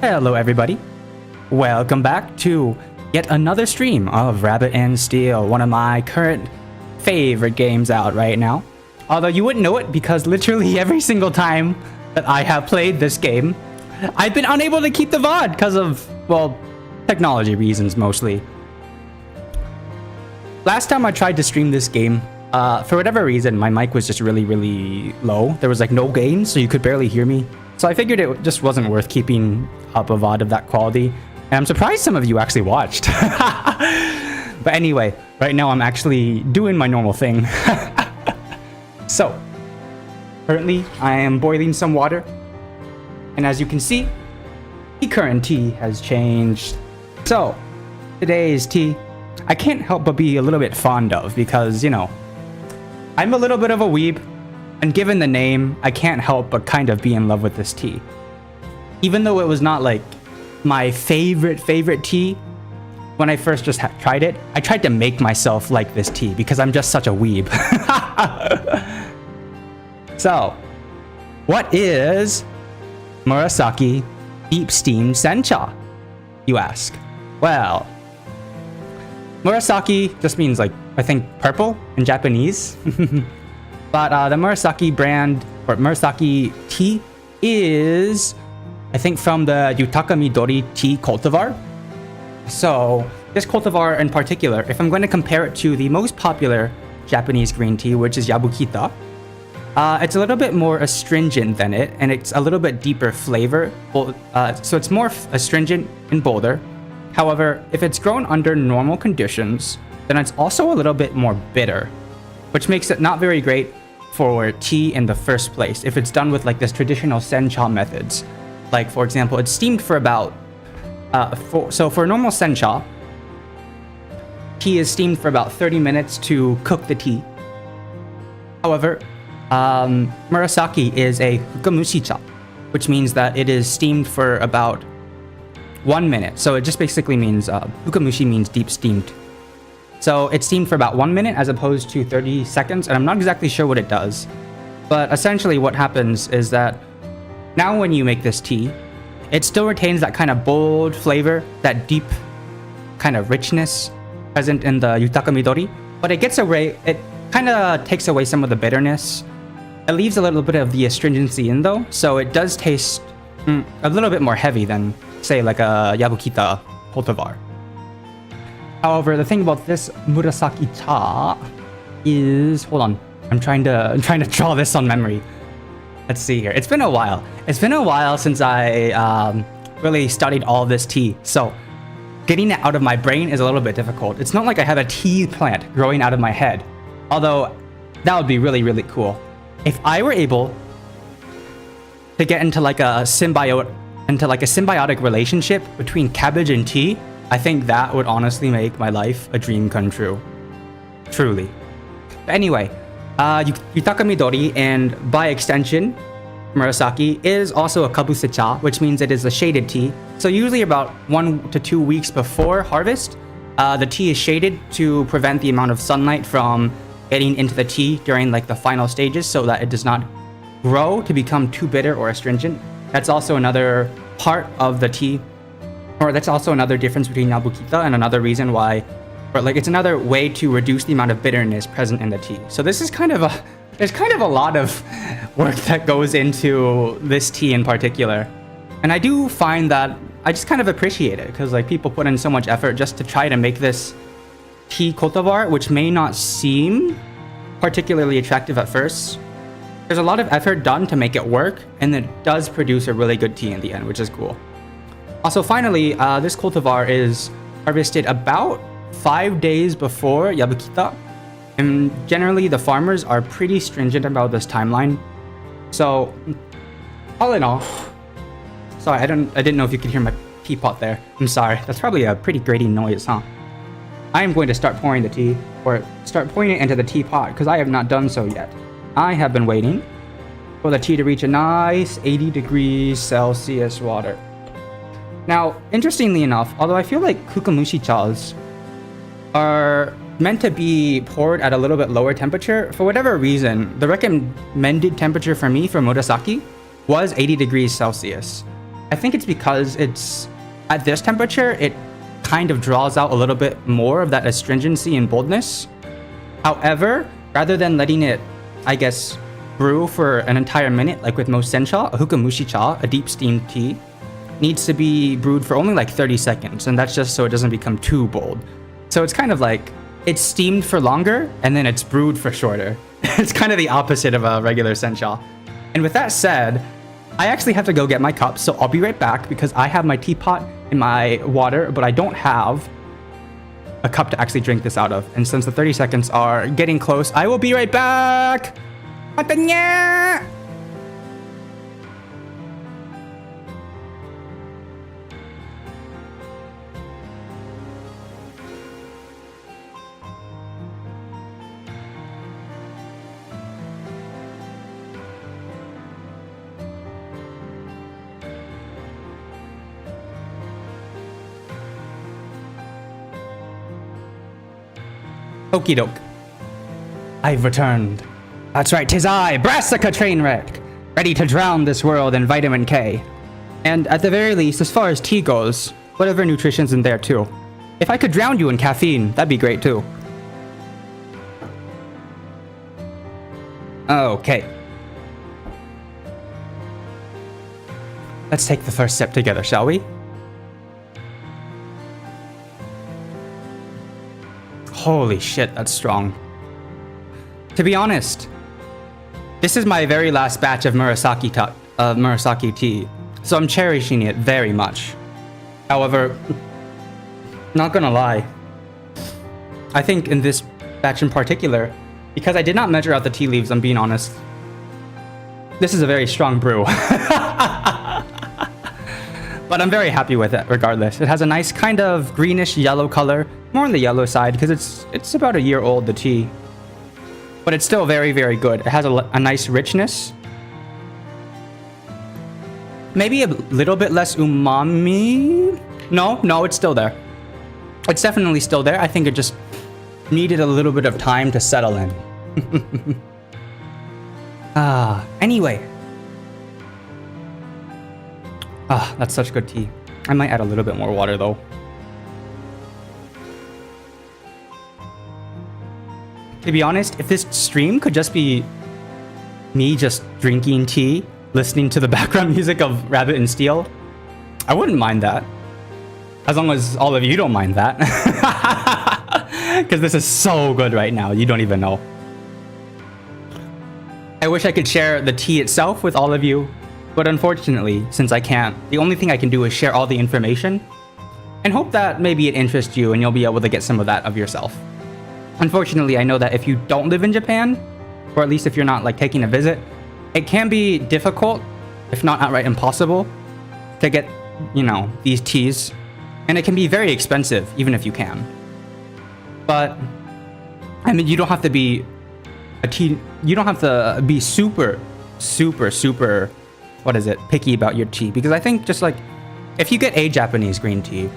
Hello everybody, welcome back to yet another stream of Rabbit and Steel, one of my current favorite games out right now. Although you wouldn't know it because literally every single time that I have played this game, I've been unable to keep the VOD because of, well, technology reasons mostly. Last time I tried to stream this game, for whatever reason, my mic was just really low. There was like no gain, so you could barely hear me. So I figured it just wasn't worth keeping up a VOD of that quality. And I'm surprised some of you actually watched. But anyway, right now I'm actually doing my normal thing. So, currently I am boiling some water. And as you can see, the current tea has changed. So, today's tea, I can't help but be a little bit fond of because, you know, I'm a little bit of a weeb. And given the name, I can't help but kind of be in love with this tea. Even though it was not like my favorite tea, when I first just tried it, I tried to make myself like this tea because I'm just such a weeb. So, what is Murasaki Deep Steamed Sencha, you ask? Well, Murasaki just means like, I think purple in Japanese. But the Murasaki brand, or Murasaki tea, is, I think, from the Yutaka Midori tea cultivar. So, this cultivar in particular, if I'm going to compare it to the most popular Japanese green tea, which is Yabukita, it's a little bit more astringent than it, and it's a little bit deeper flavor. So it's more astringent and bolder. However, if it's grown under normal conditions, then it's also a little bit more bitter, which makes it not very great for tea in the first place if it's done with like this traditional sencha methods. Like for example, it's steamed for about so for a normal sencha, tea is steamed for about 30 minutes to cook the tea. However, Murasaki is a fukamushicha, which means that it is steamed for about 1 minute. So it just basically means fukamushi means deep steamed. So it's steamed for about 1 minute as opposed to 30 seconds, and I'm not exactly sure what it does. But essentially what happens is that now when you make this tea, it still retains that kind of bold flavor, that deep kind of richness present in the Yutaka Midori, but it kind of takes away some of the bitterness. It leaves a little bit of the astringency in though, so it does taste a little bit more heavy than, say, like a Yabukita cultivar. However, the thing about this Murasaki cha is, hold on, I'm trying to draw this on memory. Let's see here. It's been a while. It's been a while since I really studied all this tea, so getting it out of my brain is a little bit difficult. It's not like I have a tea plant growing out of my head, although that would be really cool. If I were able to get into like a symbiotic relationship between cabbage and tea, I think that would honestly make my life a dream come true. Truly. But anyway, Yutaka Midori, and by extension, Murasaki, is also a kabusecha, which means it is a shaded tea. So usually about 1 to 2 weeks before harvest, the tea is shaded to prevent the amount of sunlight from getting into the tea during like the final stages so that it does not grow to become too bitter or astringent. That's also another part of the tea, or that's also another difference between Yabukita and another reason why, or like it's another way to reduce the amount of bitterness present in the tea. So this is there's kind of a lot of work that goes into this tea in particular. And I do find that I just kind of appreciate it because like people put in so much effort just to try to make this tea cultivar, which may not seem particularly attractive at first. There's a lot of effort done to make it work, and it does produce a really good tea in the end, which is cool. Also, finally, this cultivar is harvested about 5 days before Yabukita, and generally the farmers are pretty stringent about this timeline. So, all in all, sorry, I didn't know if you could hear my teapot there. I'm sorry, that's probably a pretty grating noise, huh? I am going to start pouring the tea, or start pouring it into the teapot, because I have not done so yet. I have been waiting for the tea to reach a nice 80 degrees Celsius water. Now, interestingly enough, although I feel like fukamushi chas are meant to be poured at a little bit lower temperature, for whatever reason, the recommended temperature for me for Murasaki was 80 degrees Celsius. I think it's because it's at this temperature, it kind of draws out a little bit more of that astringency and boldness. However, rather than letting it, I guess, brew for an entire minute, like with most sencha, a hukamushi cha, a deep steamed tea, needs to be brewed for only like 30 seconds, and that's just so it doesn't become too bold. So it's kind of like, it's steamed for longer, and then it's brewed for shorter. It's kind of the opposite of a regular sencha. And with that said, I actually have to go get my cup, so I'll be right back because I have my teapot and my water, but I don't have a cup to actually drink this out of. And since the 30 seconds are getting close, I will be right back! Matanya! Okie doke. I've returned. That's right, 'tis I, Brassica Trainwreck, ready to drown this world in vitamin K. And at the very least, as far as tea goes, whatever nutrition's in there too. If I could drown you in caffeine, that'd be great too. Okay. Let's take the first sip together, shall we? Holy shit, that's strong. To be honest, this is my very last batch of Murasaki tea, so I'm cherishing it very much. However, not gonna lie, I think in this batch in particular, because I did not measure out the tea leaves, I'm being honest, this is a very strong brew. But I'm very happy with it regardless. It has a nice kind of greenish yellow color, more on the yellow side because it's about a year old, the tea. But it's still very, very good. It has a nice richness. Maybe a little bit less umami. No, it's still there. It's definitely still there. I think it just needed a little bit of time to settle in. Anyway. That's such good tea. I might add a little bit more water though. To be honest, if this stream could just be me just drinking tea, listening to the background music of Rabbit and Steel, I wouldn't mind that. As long as all of you don't mind that. Because this is so good right now, you don't even know. I wish I could share the tea itself with all of you, but unfortunately, since I can't, the only thing I can do is share all the information and hope that maybe it interests you and you'll be able to get some of that of yourself. Unfortunately, I know that if you don't live in Japan, or at least if you're not like taking a visit, it can be difficult, if not outright impossible, to get, you know, these teas. And it can be very expensive, even if you can. But, I mean, you don't have to be you don't have to be super, what is it, picky about your tea. Because I think just like, if you get a Japanese green tea,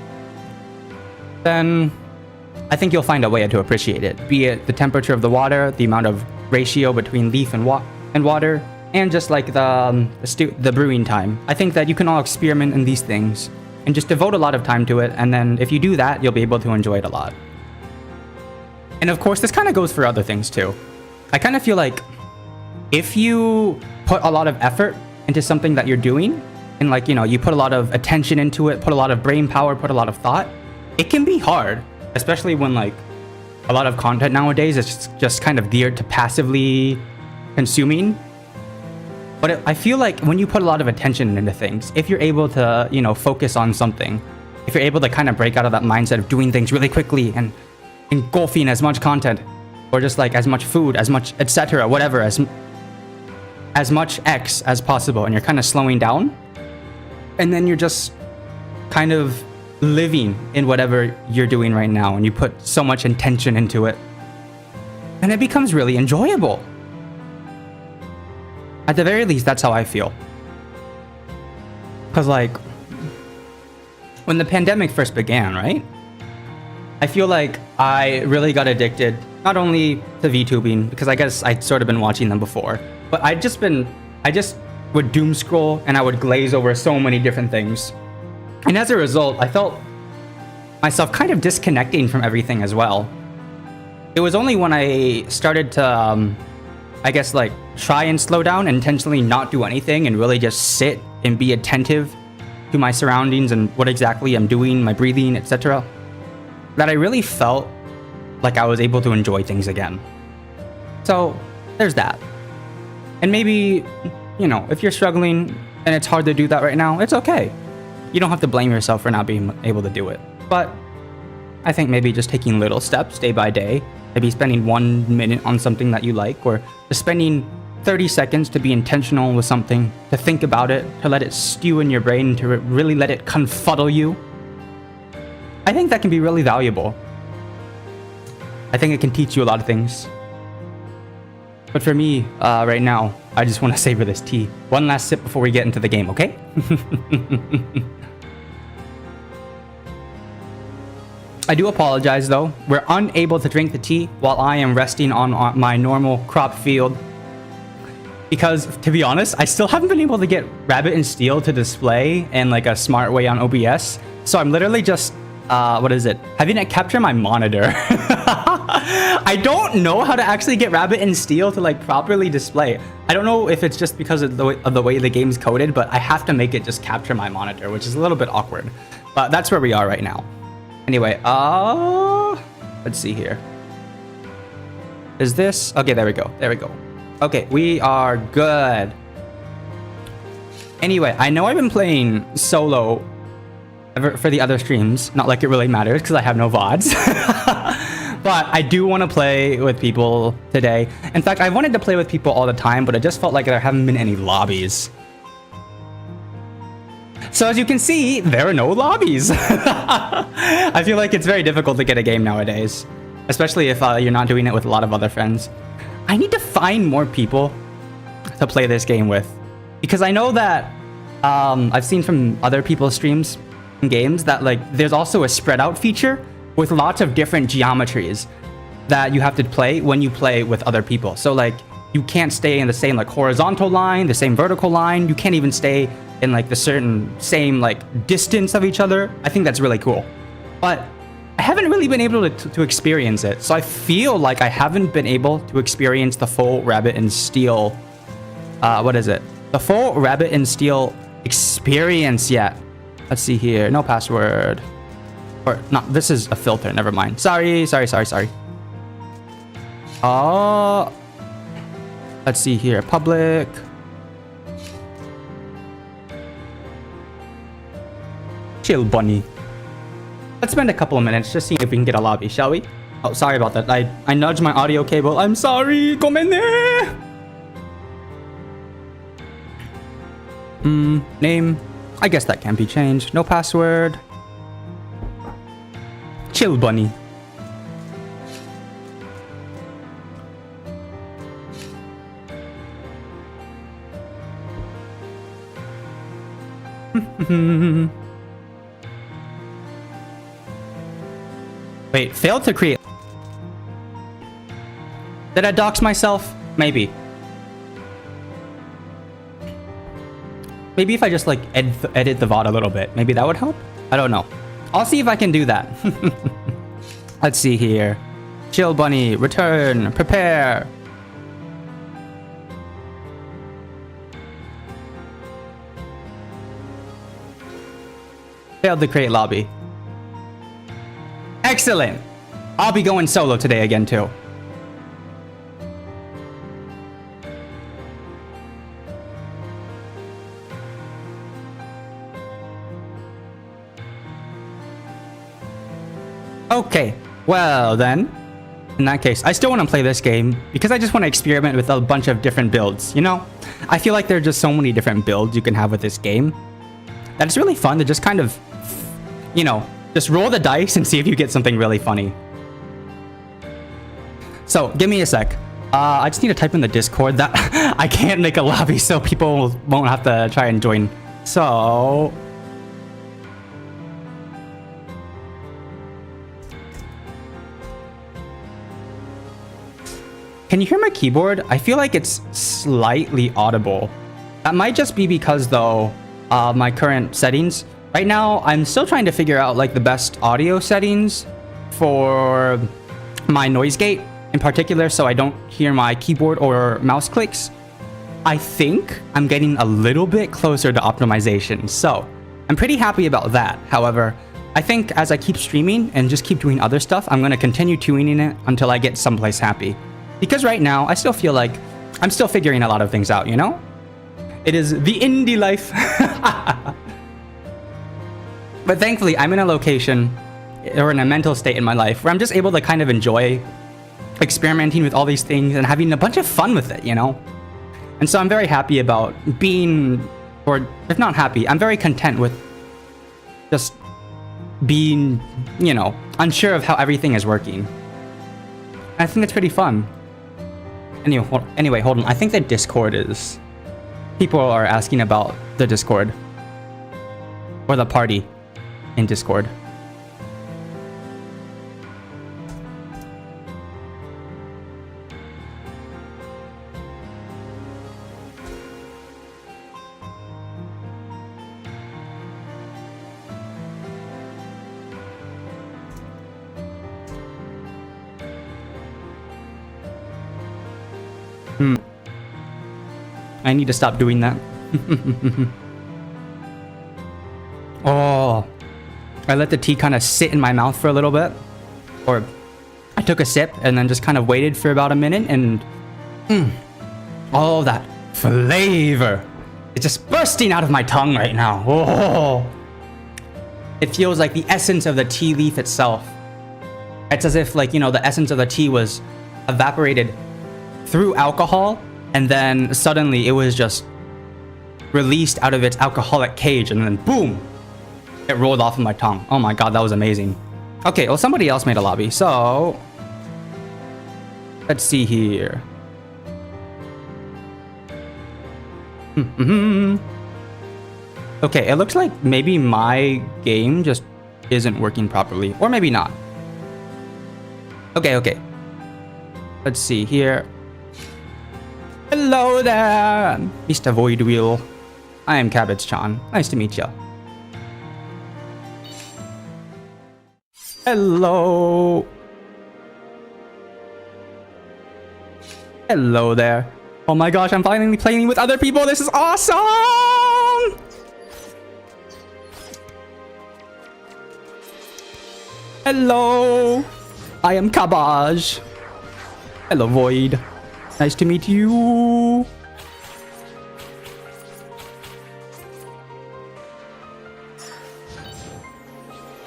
then I think you'll find a way to appreciate it. Be it the temperature of the water, the amount of ratio between leaf and water, and just like the brewing time. I think that you can all experiment in these things and just devote a lot of time to it. And then if you do that, you'll be able to enjoy it a lot. And of course, this kind of goes for other things too. I kind of feel like if you put a lot of effort into something that you're doing, and like, you know, you put a lot of attention into it, put a lot of brain power, put a lot of thought, it can be hard, especially when like a lot of content nowadays is just kind of geared to passively consuming. But I feel like when you put a lot of attention into things, if you're able to, you know, focus on something, if you're able to kind of break out of that mindset of doing things really quickly and engulfing as much content, or just like as much food, as much etc., whatever, as much X as possible, and you're kind of slowing down, and then you're just kind of living in whatever you're doing right now, and you put so much intention into it, and it becomes really enjoyable. At the very least, that's how I feel. Because like, when the pandemic first began, right? I feel like I really got addicted, not only to VTubing, because I guess I'd sort of been watching them before, but I just would doom scroll and I would glaze over so many different things. And as a result, I felt myself kind of disconnecting from everything as well. It was only when I started to, I guess, like, try and slow down and intentionally not do anything and really just sit and be attentive to my surroundings and what exactly I'm doing, my breathing, etc., that I really felt like I was able to enjoy things again. So there's that. And maybe, you know, if you're struggling and it's hard to do that right now, it's okay. You don't have to blame yourself for not being able to do it. But I think maybe just taking little steps day by day, maybe spending 1 minute on something that you like, or just spending 30 seconds to be intentional with something, to think about it, to let it stew in your brain, to really let it confuddle you. I think that can be really valuable. I think it can teach you a lot of things. But for me, right now, I just want to savor this tea. One last sip before we get into the game, okay? I do apologize though. We're unable to drink the tea while I am resting on my normal crop field. Because, to be honest, I still haven't been able to get Rabbit and Steel to display in like a smart way on OBS. So I'm literally just, having it capture my monitor. I don't know how to actually get Rabbit and Steel to like properly display. I don't know if it's just because of the way the game's coded, but I have to make it just capture my monitor, which is a little bit awkward. But that's where we are right now. Anyway, let's see here. Is this? Okay, there we go. There we go. Okay, we are good. Anyway, I know I've been playing solo for the other streams. Not like it really matters because I have no VODs. But I do want to play with people today. In fact, I wanted to play with people all the time, but it just felt like there haven't been any lobbies. So as you can see, there are no lobbies. I feel like it's very difficult to get a game nowadays, especially if you're not doing it with a lot of other friends. I need to find more people to play this game with, because I know that I've seen from other people's streams and games that like there's also a spread out feature with lots of different geometries that you have to play when you play with other people. So like you can't stay in the same like horizontal line, the same vertical line. You can't even stay in like the same like distance of each other. I think that's really cool. But I haven't really been able to experience it. So I feel like I haven't been able to experience the full Rabbit and Steel, the full Rabbit and Steel experience yet. Let's see here, no password. Or not, this is a filter, never mind. Sorry. Let's see here, public. Chill bunny. Let's spend a couple of minutes just seeing if we can get a lobby, shall we? Oh, sorry about that. I nudged my audio cable. I'm sorry. Gomenne. Name. I guess that can be changed. No password. Chill bunny. Wait, failed to create. Did I dox myself? Maybe. Maybe if I just like edit the VOD a little bit, maybe that would help? I don't know. I'll see if I can do that. Let's see here. Chill bunny, return, prepare. Failed to create lobby. Excellent. I'll be going solo today again too. Okay, well then, in that case, I still want to play this game because I just want to experiment with a bunch of different builds, you know? I feel like there are just so many different builds you can have with this game that it's really fun to just kind of, you know, just roll the dice and see if you get something really funny. So, give me a sec. I just need to type in the Discord that I can't make a lobby so people won't have to try and join. So... Can you hear my keyboard? I feel like it's slightly audible. That might just be because, though, my current settings. Right now, I'm still trying to figure out, like, the best audio settings for my noise gate in particular, so I don't hear my keyboard or mouse clicks. I think I'm getting a little bit closer to optimization, so I'm pretty happy about that. However, I think as I keep streaming and just keep doing other stuff, I'm going to continue tuning it until I get someplace happy. Because right now, I still feel like I'm still figuring a lot of things out, you know? It is the indie life. But thankfully, I'm in a location or in a mental state in my life where I'm just able to kind of enjoy experimenting with all these things and having a bunch of fun with it, you know? And so I'm very happy about being, or if not happy, I'm very content with just being, you know, unsure of how everything is working. I think it's pretty fun. Anyway, hold on. I think the Discord is... People are asking about the Discord. Or the party in Discord. I need to stop doing that. Oh, I let the tea kind of sit in my mouth for a little bit. Or I took a sip and then just kind of waited for about a minute and all that flavor. It's just bursting out of my tongue right now. Oh, it feels like the essence of the tea leaf itself. It's as if, like, you know, the essence of the tea was evaporated through alcohol, and then suddenly it was just released out of its alcoholic cage, and then boom, it rolled off of my tongue. Oh my god, that was amazing. Okay, well, somebody else made a lobby, so let's see here. Okay, it looks like maybe my game just isn't working properly, or maybe not. Okay. Let's see here. Hello there, Mr. Void Wheel. I am Cabbage-chan. Nice to meet you. Hello. Hello there. Oh my gosh, I'm finally playing with other people. This is awesome! Hello. I am Cabbage. Hello, Void. Nice to meet you.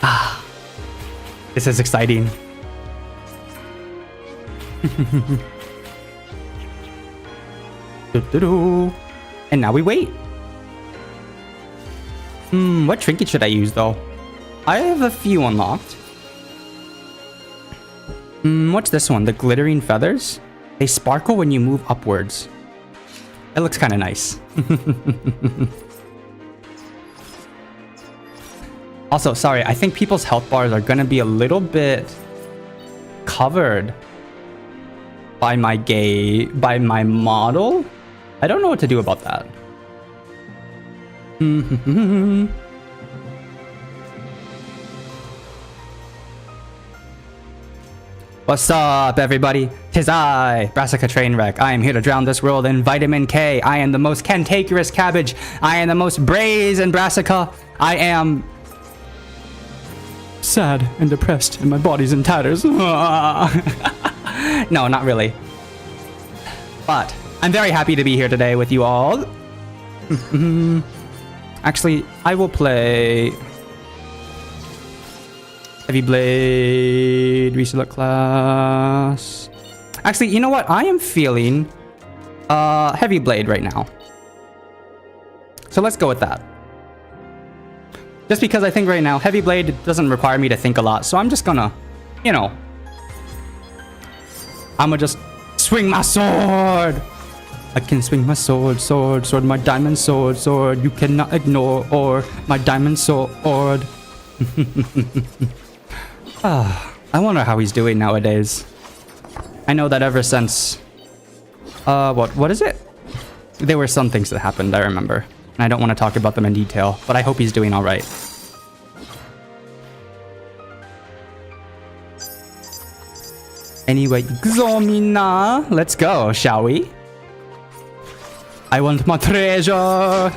Ah, this is exciting. And now we wait. What trinket should I use though? I have a few unlocked. What's this one? The glittering feathers? They sparkle when you move upwards. It looks kind of nice. Also, sorry, I think people's health bars are gonna be a little bit covered by my model. I don't know what to do about that. What's up, everybody? Tis I, Brassica Trainwreck. I am here to drown this world in vitamin K. I am the most cantankerous cabbage. I am the most brazen Brassica. I am sad and depressed, and my body's in tatters. No, not really. But I'm very happy to be here today with you all. Actually, I will play Heavy Blade, reselect class. Actually, you know what? I am feeling Heavy Blade right now. So let's go with that. Just because I think right now, Heavy Blade doesn't require me to think a lot. So I'm just gonna, you know, I'm gonna just swing my sword. I can swing my sword, my diamond sword. You cannot ignore or my diamond sword. I wonder how he's doing nowadays. I know that ever since what is it? there were some things that happened, I remember. And I don't want to talk about them in detail, but I hope he's doing alright. Anyway, Xomina, let's go, shall we? I want my treasure.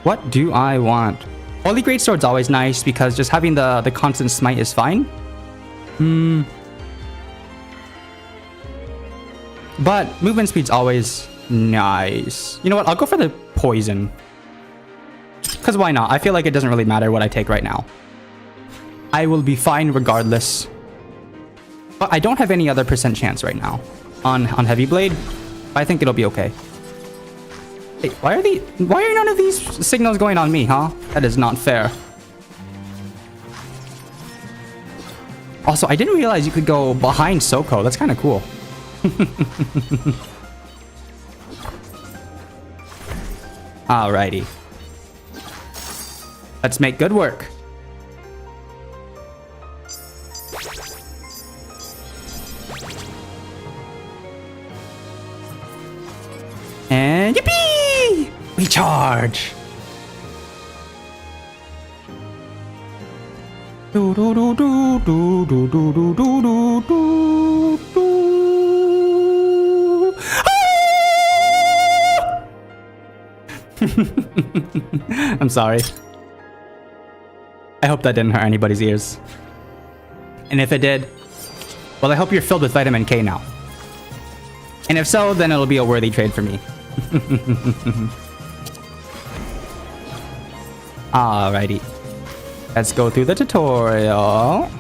What do I want? Holy Greatsword's always nice because just having the constant smite is fine. But movement speed's always nice. You know what? I'll go for the poison. Because why not? I feel like it doesn't really matter what I take right now. I will be fine regardless. But I don't have any other percent chance right now on Heavy Blade. I think it'll be okay. Hey, why are none of these signals going on me, huh? That is not fair. Also, I didn't realize you could go behind Soko. That's kind of cool. Alrighty. Let's make good work. And yippee! We charge. Do do do do do do do do do do do. I'm sorry. I hope that didn't hurt anybody's ears. And if it did, well, I hope you're filled with vitamin K now. And if so, then it'll be a worthy trade for me. Alrighty. Let's go through the tutorial.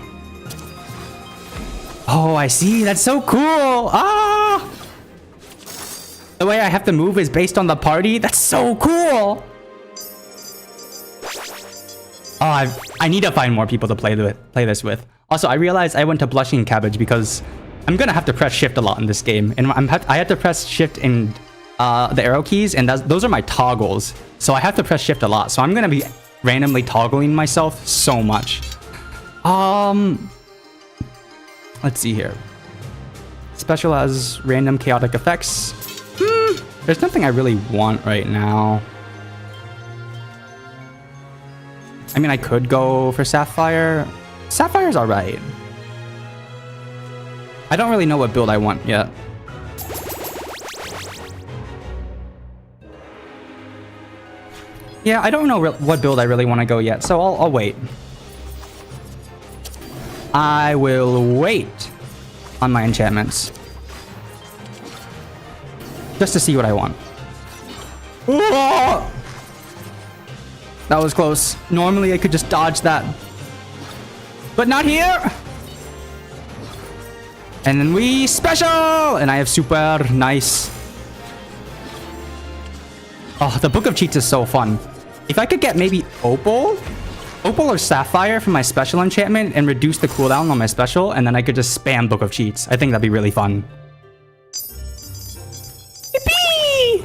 Oh, I see. That's so cool. Ah! The way I have to move is based on the party. That's so cool. Oh, I need to find more people to play this with. Also, I realized I went to Blushing Cabbage because I'm gonna have to press shift a lot in this game, and I have to press shift in the arrow keys, and those are my toggles. So I have to press shift a lot. So I'm gonna be randomly toggling myself so much. Let's see here. Special has random chaotic effects. There's nothing I really want right now. I mean, I could go for Sapphire. Sapphire's alright. I don't really know what build I want yet. Yeah, I don't know what build I really want to go yet, so I'll wait. I will wait on my enchantments. Just to see what I want. Whoa! That was close. Normally I could just dodge that. But not here! And then we special! And I have super nice. Oh, the Book of Cheats is so fun. If I could get maybe Opal or Sapphire from my special enchantment and reduce the cooldown on my special, and then I could just spam Book of Cheats. I think that'd be really fun. Yippee!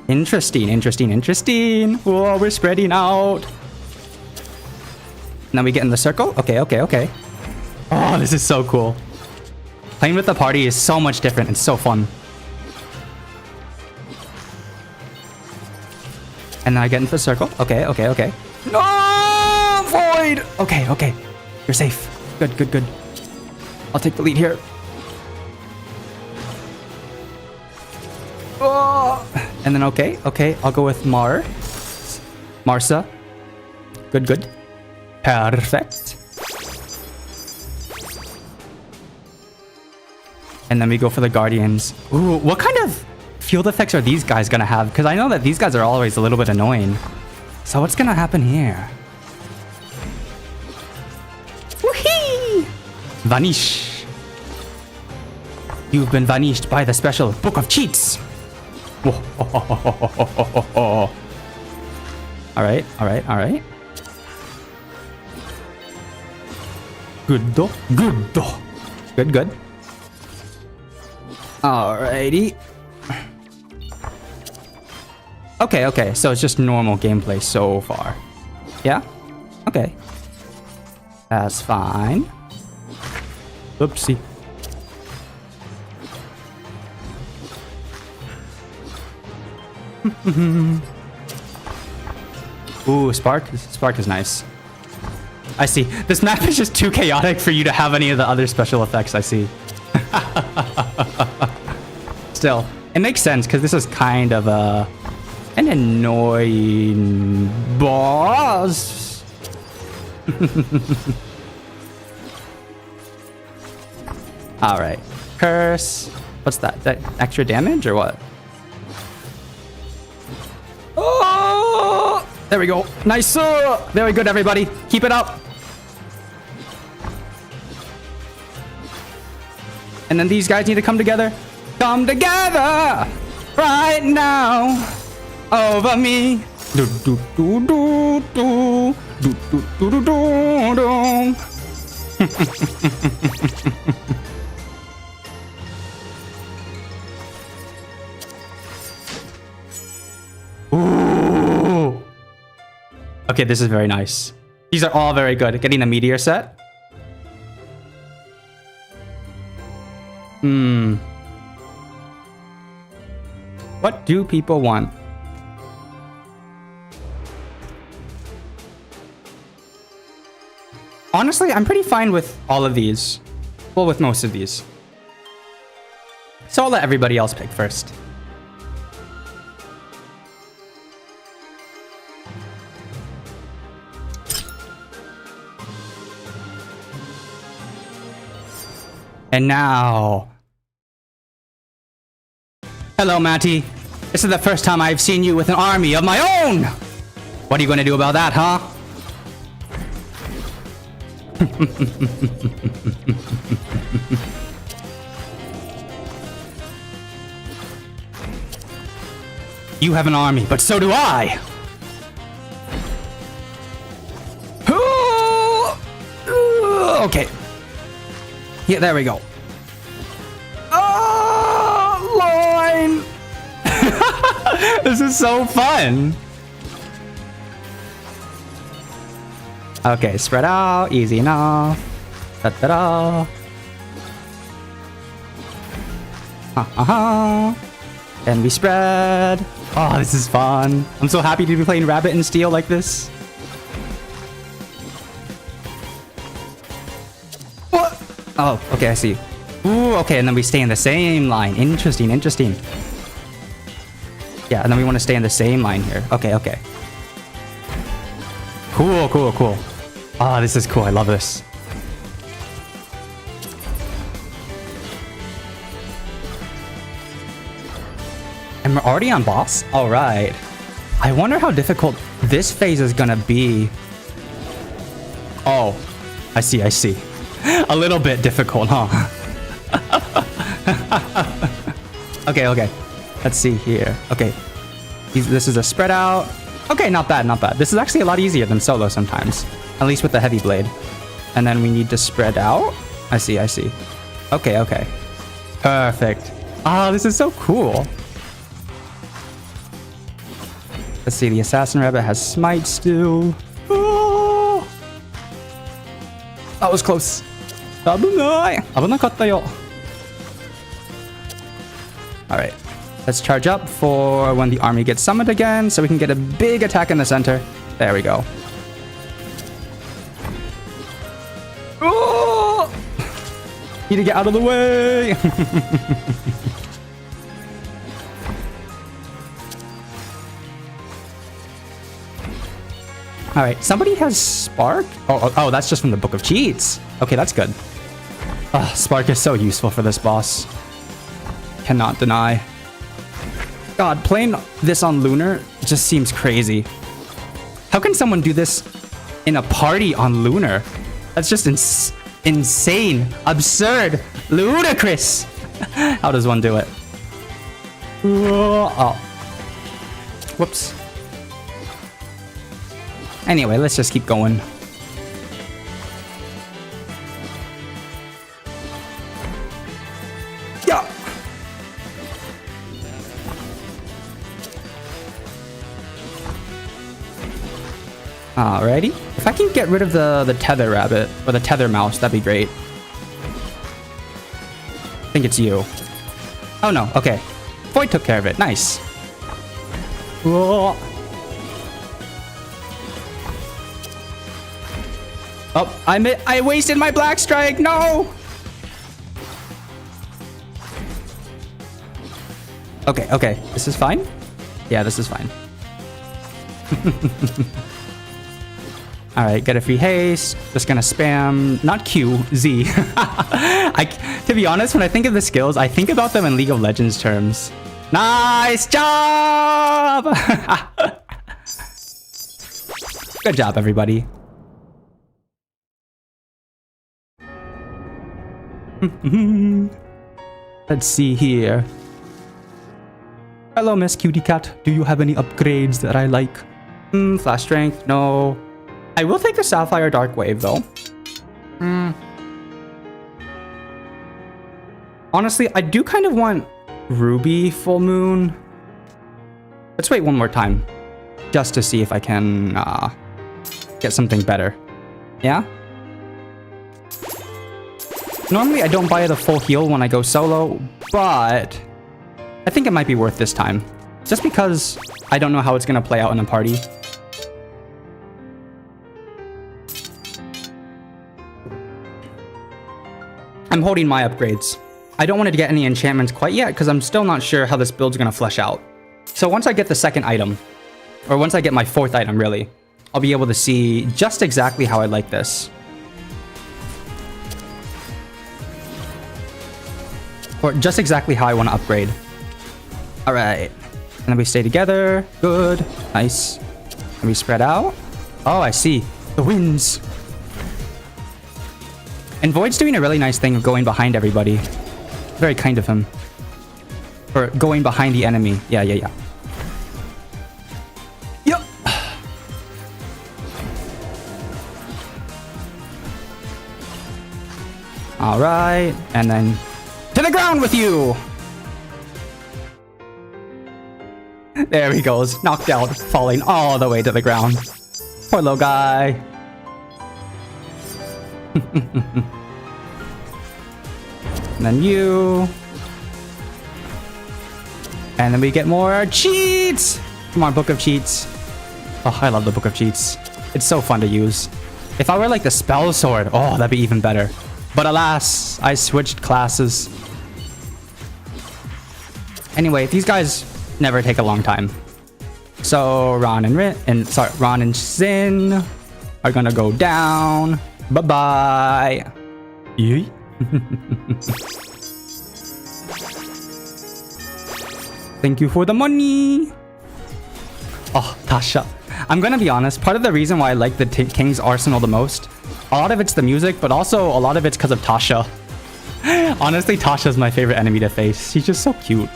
Interesting. Whoa, we're spreading out. Now we get in the circle. Okay. Oh, this is so cool. Playing with the party is so much different. It's so fun. And then I get into the circle. Okay. No! Void! Okay. You're safe. Good. I'll take the lead here. Oh! And then okay. I'll go with Marsa. Good. Perfect. And then we go for the Guardians. Ooh, what kind of field effects are these guys gonna have? Because I know that these guys are always a little bit annoying. So what's gonna happen here? Woohee! Vanish. You've been vanished by the special Book of Cheats. Alright. Good. Alrighty. Okay, so it's just normal gameplay so far. Yeah? Okay. That's fine. Oopsie. Ooh, Spark. Spark is nice. I see. This map is just too chaotic for you to have any of the other special effects, I see. Still, it makes sense because this is kind of an annoying boss. All right. Curse. What's that? That extra damage or what? Oh! There we go. Nice. Very good, everybody. Keep it up. And then these guys need to come together. Come together right now over me. Do do do do do do do do do do. Ooh. Okay, this is very nice. These are all very good. Getting a meteor set. What do people want? Honestly, I'm pretty fine with all of these. Well, with most of these. So I'll let everybody else pick first. And now... Hello, Matty. This is the first time I've seen you with an army of my own! What are you going to do about that, huh? You have an army, but so do I! Okay. Yeah, there we go. Oh, line! This is so fun. Okay, spread out, easy enough. Da-da-da. Then we spread. Oh, this is fun. I'm so happy to be playing Rabbit and Steel like this. What? Oh, okay, I see. Ooh, okay, and then we stay in the same line. Interesting, interesting. Yeah, and then we want to stay in the same line here. Okay, okay. Cool, cool, cool. Ah, this is cool. I love this. And we're already on boss? All right. I wonder how difficult this phase is gonna be. Oh, I see, I see. A little bit difficult, huh? Okay, okay. Let's see here. Okay. This is a spread out. Okay, not bad, not bad. This is actually a lot easier than solo sometimes. At least with the heavy blade. And then we need to spread out. I see, I see. Okay, okay. Perfect. Ah, this is so cool. Let's see, the Assassin Rabbit has Smite still. Oh! That was close. 危ない。危なかったよ. Alright. Let's charge up for when the army gets summoned again, so we can get a big attack in the center. There we go. Oh! Need to get out of the way! Alright, somebody has Spark? Oh, that's just from the Book of Cheats. Okay, that's good. Oh, Spark is so useful for this boss. Cannot deny. God, playing this on Lunar just seems crazy. How can someone do this in a party on Lunar? That's just insane, absurd, ludicrous. How does one do it? Oh. Whoops. Anyway, let's just keep going. Yeah. Alrighty. If I can get rid of the tether rabbit or the tether mouse, that'd be great. I think it's you. Oh no, okay. Void took care of it. Nice. Whoa. Oh, I wasted my black strike. No. Okay, okay. This is fine. Yeah, this is fine. All right, get a free haste. Just gonna spam, not Q, Z. To be honest, when I think of the skills, I think about them in League of Legends terms. Nice job! Good job, everybody. Let's see here. Hello, Miss Cutie Cat. Do you have any upgrades that I like? Flash strength, no. I will take the Sapphire Dark Wave, though. Honestly, I do kind of want Ruby Full Moon. Let's wait one more time. Just to see if I can get something better. Yeah? Normally, I don't buy the full heal when I go solo, but I think it might be worth this time. Just because I don't know how it's going to play out in a party. I'm holding my upgrades. I don't want to get any enchantments quite yet because I'm still not sure how this build's going to flesh out. So once I get the second item, or once I get my fourth item really, I'll be able to see just exactly how I like this. Or just exactly how I want to upgrade. Alright. And then we stay together. Good. Nice. And we spread out. Oh, I see. The winds. And Void's doing a really nice thing of going behind everybody. Very kind of him. Or going behind the enemy. Yeah. Yep. Alright. And then to the ground with you! There he goes. Knocked out. Falling all the way to the ground. Poor little guy. And then you. And then we get more cheats! Come on, Book of Cheats. Oh, I love the Book of Cheats. It's so fun to use. If I were like the Spell Sword, oh, that'd be even better. But alas, I switched classes. Anyway, these guys never take a long time. So Ron and Sin are gonna go down. Bye-bye. Yee. Thank you for the money. Oh, Tasha. I'm gonna be honest, part of the reason why I like the King's Arsenal the most, a lot of it's the music, but also a lot of it's because of Tasha. Honestly, Tasha's my favorite enemy to face. She's just so cute.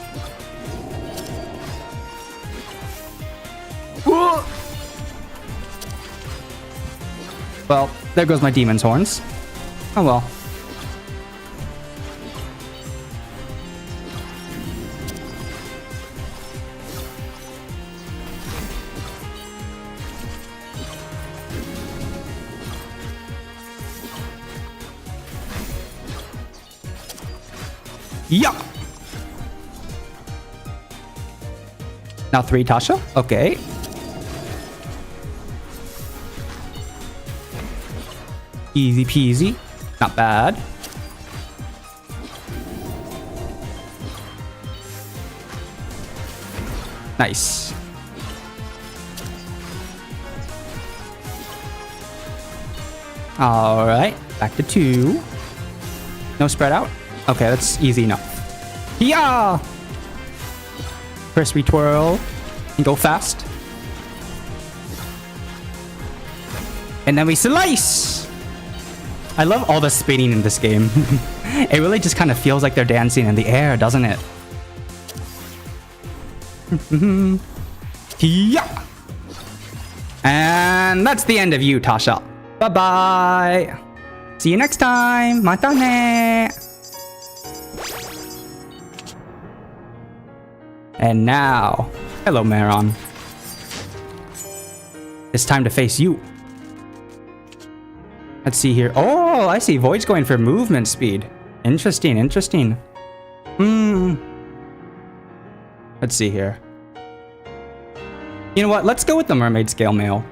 Well, there goes my demon's horns. Oh well. Yeah. Now 3 Tasha. Okay. Easy peasy. Not bad. Nice. All right. Back to 2. No spread out. Okay, that's easy enough. Yeah. Crispy twirl. And go fast. And then we slice. I love all the spinning in this game. It really just kind of feels like they're dancing in the air, doesn't it? Yeah. And that's the end of you, Tasha. Bye-bye. See you next time. Mata ne. And now, hello, Maron. It's time to face you. Let's see here. Oh, I see. Void's going for movement speed. Interesting, interesting. Let's see here. You know what? Let's go with the mermaid scale mail.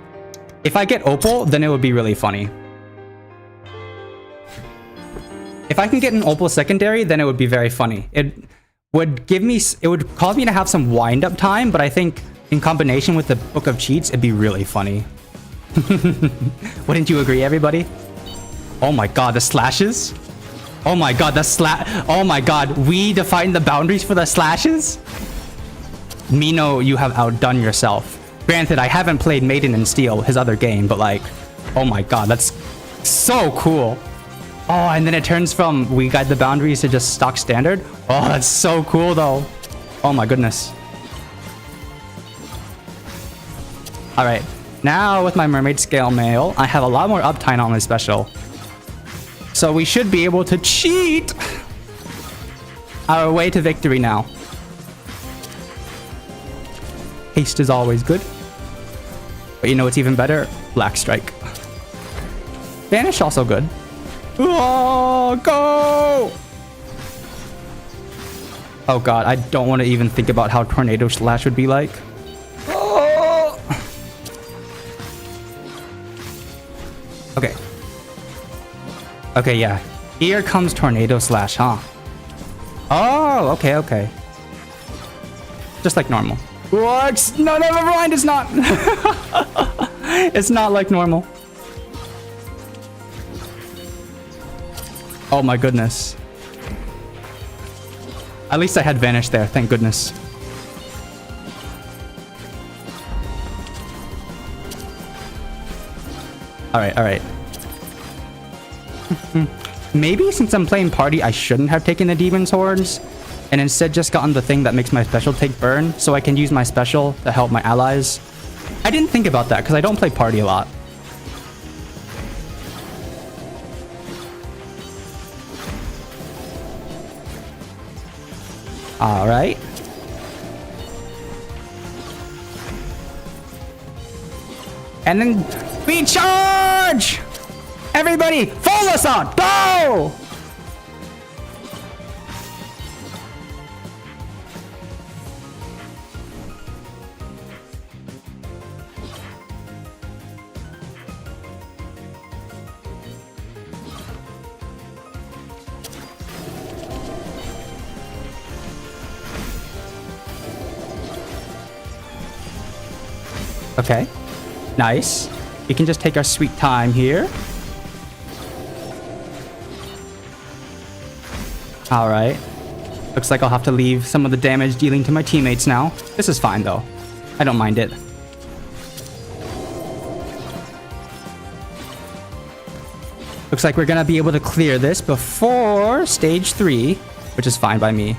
If I get Opal, then it would be really funny. If I can get an Opal secondary, then it would be very funny. It would cause me to have some wind-up time, but I think in combination with the Book of Cheats, it'd be really funny. Wouldn't you agree, everybody? Oh my god, the slashes? Oh my god, oh my god, we defined the boundaries for the slashes? Mino, you have outdone yourself. Granted, I haven't played Maiden and Steel, his other game, but like, oh my god, that's so cool. Oh, and then it turns from we guide the boundaries to just stock standard. Oh, that's so cool though. Oh my goodness. All right, now with my mermaid scale mail, I have a lot more uptime on my special. So we should be able to cheat our way to victory now. Haste is always good. But you know what's even better? Black Strike. Vanish also good. Oh, go! Oh god, I don't want to even think about how Tornado Slash would be like. Oh! Okay. Okay, yeah. Here comes Tornado Slash, huh? Oh, okay, okay. Just like normal. What? No, never mind, it's not. It's not like normal. Oh my goodness. At least I had Vanish there, thank goodness. Alright, alright. Maybe since I'm playing party, I shouldn't have taken the Demon's Horns and instead just gotten the thing that makes my special take burn so I can use my special to help my allies. I didn't think about that because I don't play party a lot. All right. And then we charge! Everybody, follow us on! Go! Okay, nice. We can just take our sweet time here. All right. Looks like I'll have to leave some of the damage dealing to my teammates now. This is fine though. I don't mind it. Looks like we're gonna be able to clear this before stage 3, which is fine by me.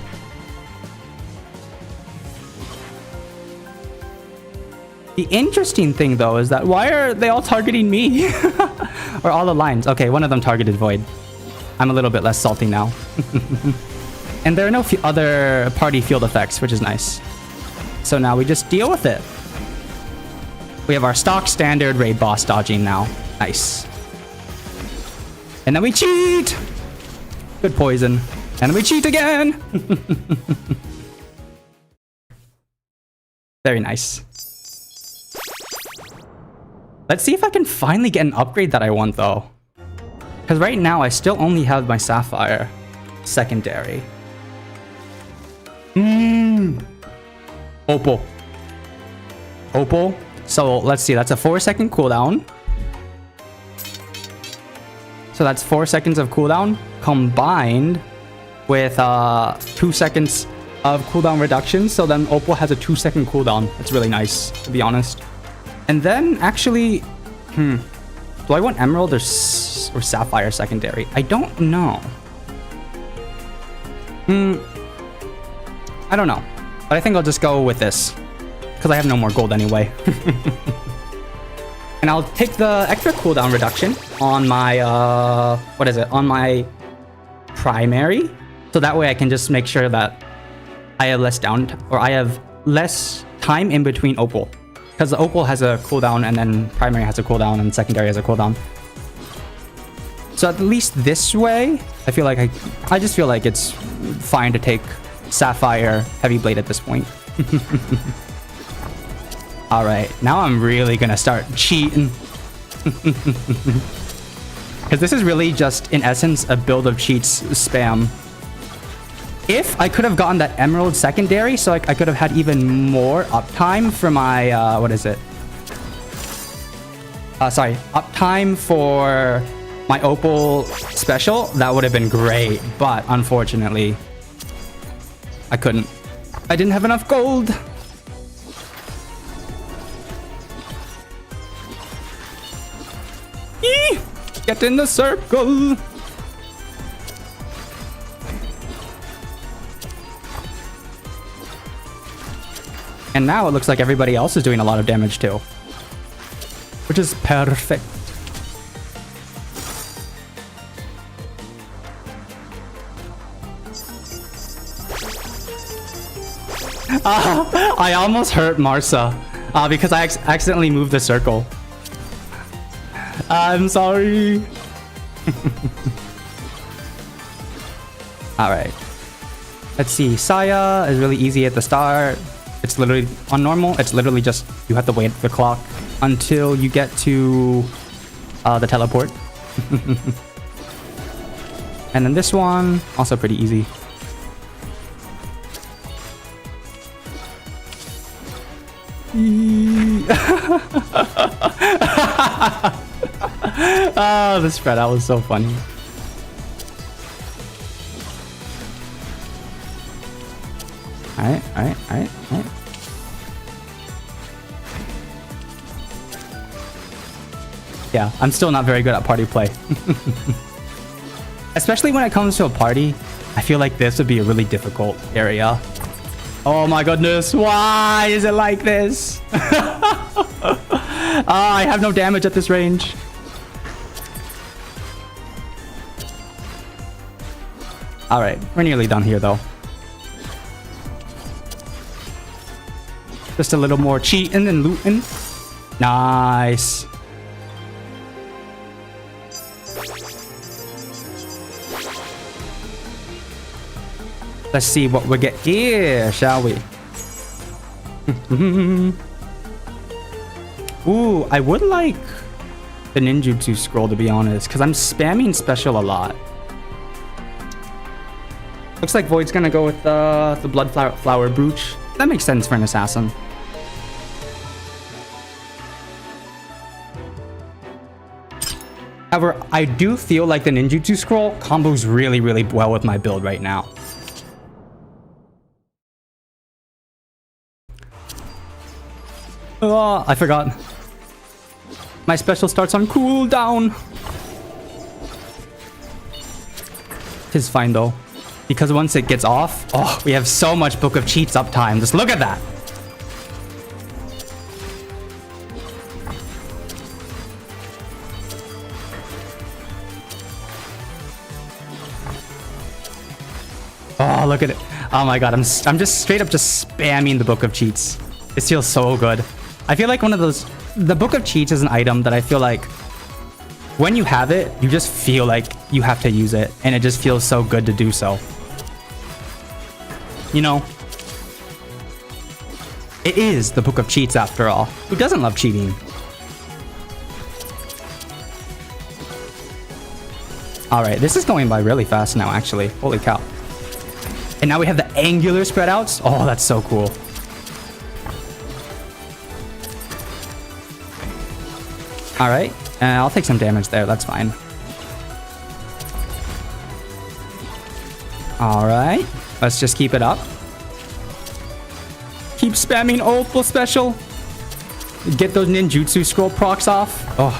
The interesting thing though is that why are they all targeting me? Or all the lines? Okay, one of them targeted Void. I'm a little bit less salty now. And there are no other party field effects, which is nice. So now we just deal with it. We have our stock standard raid boss dodging now. Nice. And then we cheat! Good poison. And then we cheat again! Very nice. Let's see if I can finally get an upgrade that I want though. Because right now I still only have my Sapphire secondary. Opal. Opal. So let's see, that's a 4-second cooldown. So that's 4 seconds of cooldown combined with 2 seconds of cooldown reduction. So then Opal has a 2-second cooldown. That's really nice, to be honest. And then actually, do I want Emerald or Sapphire secondary? I don't know. I don't know. But I think I'll just go with this. Because I have no more gold anyway. And I'll take the extra cooldown reduction on my, on my primary. So that way I can just make sure that I have less I have less time in between Opal. Because the Opal has a cooldown and then primary has a cooldown and secondary has a cooldown. So at least this way, I feel like I just feel like it's fine to take Sapphire Heavy Blade at this point. All right, now I'm really gonna start cheating. Because this is really just, in essence, a build of cheats spam. If I could have gotten that Emerald secondary, so I could have had even more uptime for my, what is it? Sorry, uptime for my Opal special, that would have been great. But unfortunately, I couldn't. I didn't have enough gold. Eee! Get in the circle. And now it looks like everybody else is doing a lot of damage too, which is perfect. I almost hurt Marsa because I accidentally moved the circle. I'm sorry. All right. Let's see. Saya is really easy at the start. It's literally on normal. It's literally just you have to wait the clock until you get to the teleport. And then this one also pretty easy. Oh, the spread out was so funny. Alright. Yeah, I'm still not very good at party play. Especially when it comes to a party, I feel like this would be a really difficult area. Oh my goodness, why is it like this? I have no damage at this range. Alright, we're nearly done here though. Just a little more cheating and looting. Nice. Let's see what we get here, shall we? Ooh, I would like the ninjutsu scroll, to be honest, because I'm spamming special a lot. Looks like Void's gonna go with the blood flower brooch. That makes sense for an assassin. However, I do feel like the ninjutsu scroll combos really, really well with my build right now. Oh, I forgot. My special starts on cooldown. It's fine though, because once it gets off, oh, we have so much Book of Cheats uptime. Just look at that. Oh, look at it. Oh my god, I'm just straight up just spamming the Book of Cheats. This feels so good. I feel like one of those... The Book of Cheats is an item that I feel like when you have it, you just feel like you have to use it. And it just feels so good to do so. You know? It is the Book of Cheats after all. Who doesn't love cheating? Alright, this is going by really fast now, actually. Holy cow. And now we have the angular spread outs. Oh, that's so cool. Alright, I'll take some damage there. That's fine. Alright, let's just keep it up. Keep spamming Opal special. Get those ninjutsu scroll procs off. Oh,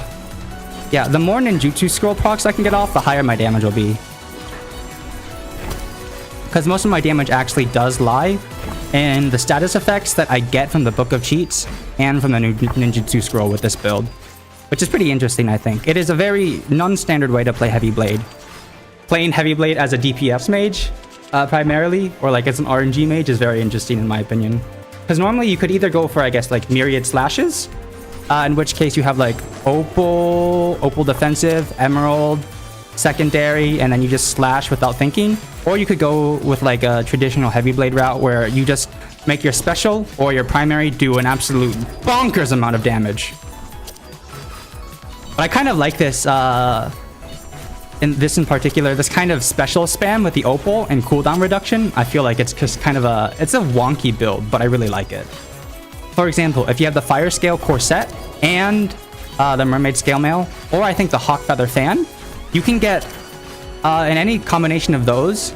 yeah, the more ninjutsu scroll procs I can get off, the higher my damage will be. Because most of my damage actually does lie in the status effects that I get from the Book of Cheats and from the new ninjutsu scroll with this build, which is pretty interesting, I think. It is a very non-standard way to play Heavy Blade. Playing Heavy Blade as a DPS mage, primarily, or like as an RNG mage is very interesting in my opinion. Because normally you could either go for, I guess, like Myriad Slashes, in which case you have like Opal Defensive, Emerald, secondary and then you just slash without thinking. Or you could go with like a traditional heavy blade route where you just make your special or your primary do an absolute bonkers amount of damage. But I kind of like this, in particular, this kind of special spam with the opal and cooldown reduction. I feel like it's just kind of it's a wonky build, but I really like it. For example, if you have the Fire Scale Corset and the Mermaid Scale Mail, or I think the Hawk Feather Fan, you can get in any combination of those,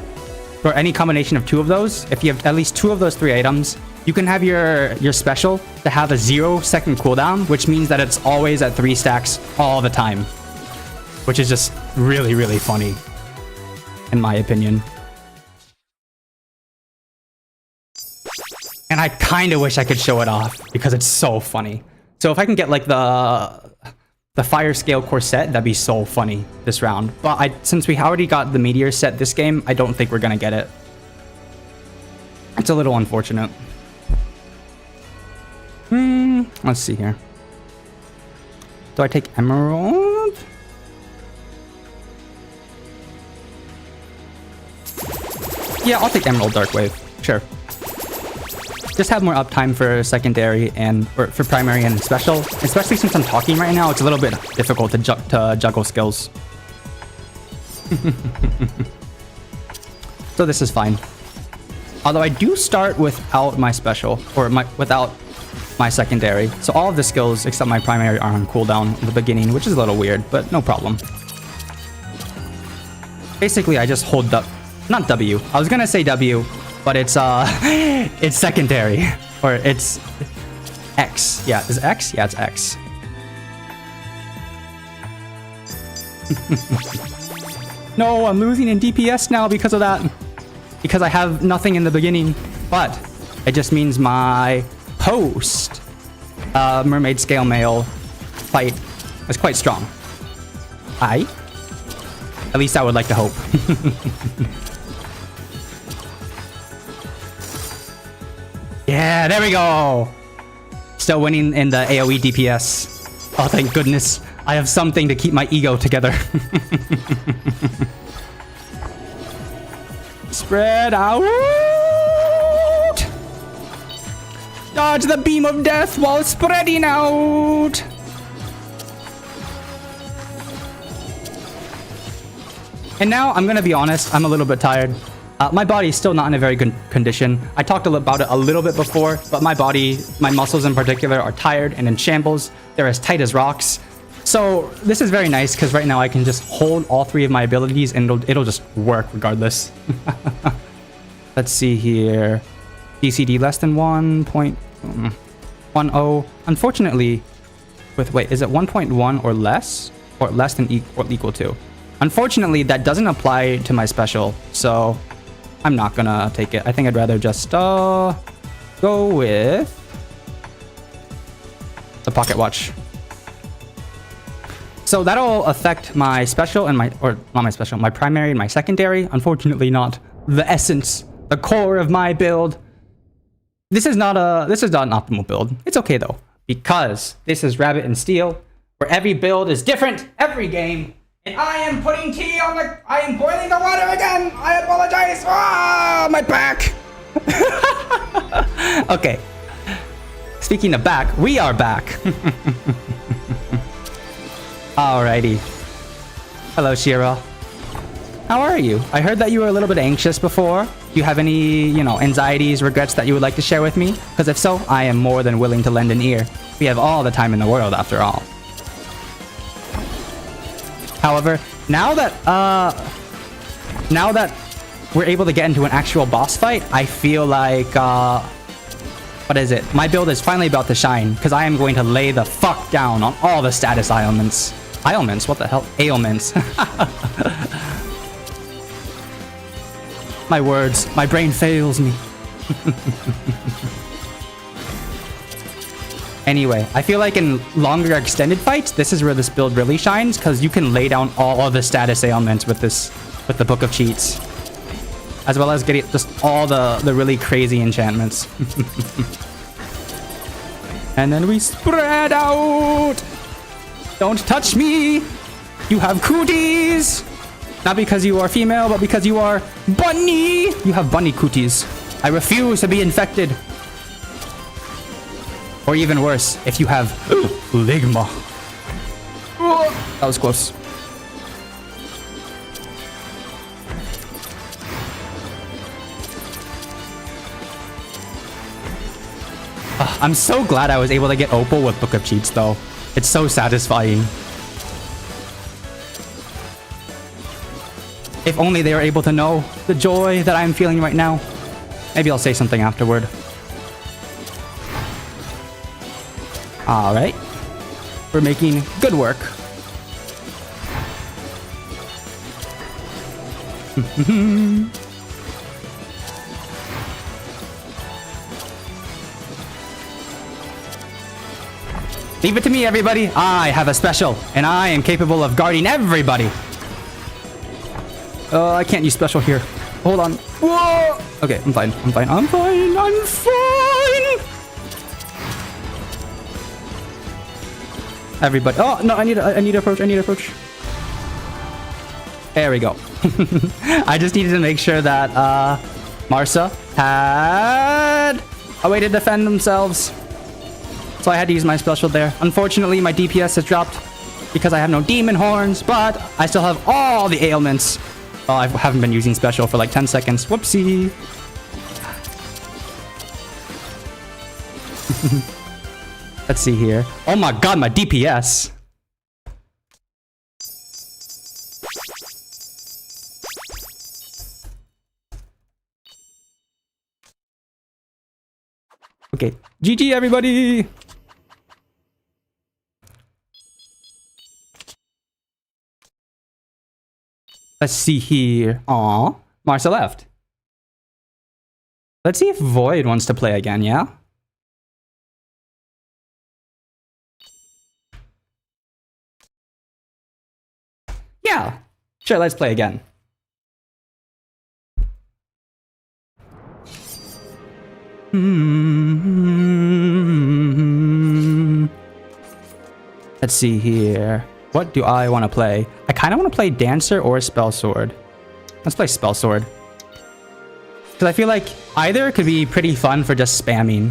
or any combination of two of those, if you have at least two of those three items, you can have your special to have a 0-second cooldown, which means that it's always at 3 stacks all the time, which is just really, really funny, in my opinion. And I kind of wish I could show it off because it's so funny. So if I can get like the Fire Scale Corset, that'd be so funny this round. But since we already got the Meteor set this game, I don't think we're gonna get it. It's a little unfortunate. Let's see here. Do I take Emerald? Yeah, I'll take Emerald Dark Wave. Sure. Just have more uptime for secondary or for primary and special. Especially since I'm talking right now, it's a little bit difficult to juggle skills. So this is fine. Although I do start without my special, or without my secondary. So all of the skills except my primary are on cooldown in the beginning, which is a little weird, but no problem. Basically, I just hold not W. I was gonna say W, but it's it's secondary, or it's X. Yeah, is it X? Yeah, it's X. No, I'm losing in DPS now because of that. Because I have nothing in the beginning, but it just means my post Mermaid Scale Mail fight is quite strong. At least I would like to hope. Yeah, there we go. Still winning in the AoE DPS. Oh, thank goodness. I have something to keep my ego together. Spread out. Dodge the beam of death while spreading out. And now, I'm gonna be honest, I'm a little bit tired. My body's still not in a very good condition. I talked about it a little bit before, but my body, my muscles in particular, are tired and in shambles. They're as tight as rocks. So this is very nice because right now I can just hold all three of my abilities and it'll just work regardless. Let's see here. DCD less than 1.10. Unfortunately, wait, is it 1.1 or less? Or less than or equal to? Unfortunately, that doesn't apply to my special, so I'm not gonna take it. I think I'd rather just go with the pocket watch. So that'll affect my special and my primary and my secondary. Unfortunately, not the essence, the core of my build. This is not an optimal build. It's okay though, because this is Rabbit and Steel, where every build is different every game. And I am putting tea on I am boiling the water again! I apologize! Ah, my back! Okay. Speaking of back, we are back. Alrighty. Hello, Shira. How are you? I heard that you were a little bit anxious before. Do you have any, anxieties, regrets that you would like to share with me? Because if so, I am more than willing to lend an ear. We have all the time in the world, after all. However, now that we're able to get into an actual boss fight, I feel like what is it? My build is finally about to shine because I am going to lay the fuck down on all the status ailments. Ailments? What the hell? Ailments. My words, my brain fails me. Anyway, I feel like in longer extended fights, this is where this build really shines, because you can lay down all of the status ailments with the Book of Cheats. As well as getting just all the really crazy enchantments. And then we spread out! Don't touch me! You have cooties! Not because you are female, but because you are bunny. You have bunny cooties. I refuse to be infected. Or even worse, if you have ligma. That was close. I'm so glad I was able to get Opal with Book of Cheats though. It's so satisfying. If only they were able to know the joy that I'm feeling right now. Maybe I'll say something afterward. Alright. We're making good work. Leave it to me, everybody. I have a special, and I am capable of guarding everybody. I can't use special here. Hold on. Whoa! Okay, I'm fine. I'm fine. I'm fine. I'm fine. Everybody. Oh no! I need to approach. I need to approach. There we go. I just needed to make sure that Marsa had a way to defend themselves. So I had to use my special there. Unfortunately, my DPS has dropped because I have no demon horns, but I still have all the ailments. Oh, I haven't been using special for like 10 seconds. Whoopsie. Let's see here. Oh my god, my DPS. Okay. GG, everybody. Let's see here. Aw, Marsa left. Let's see if Void wants to play again, yeah? Yeah. Sure, let's play again. Let's see here. What do I want to play? I kind of want to play Dancer or Spell Sword. Let's play Spell Sword. Because I feel like either could be pretty fun for just spamming.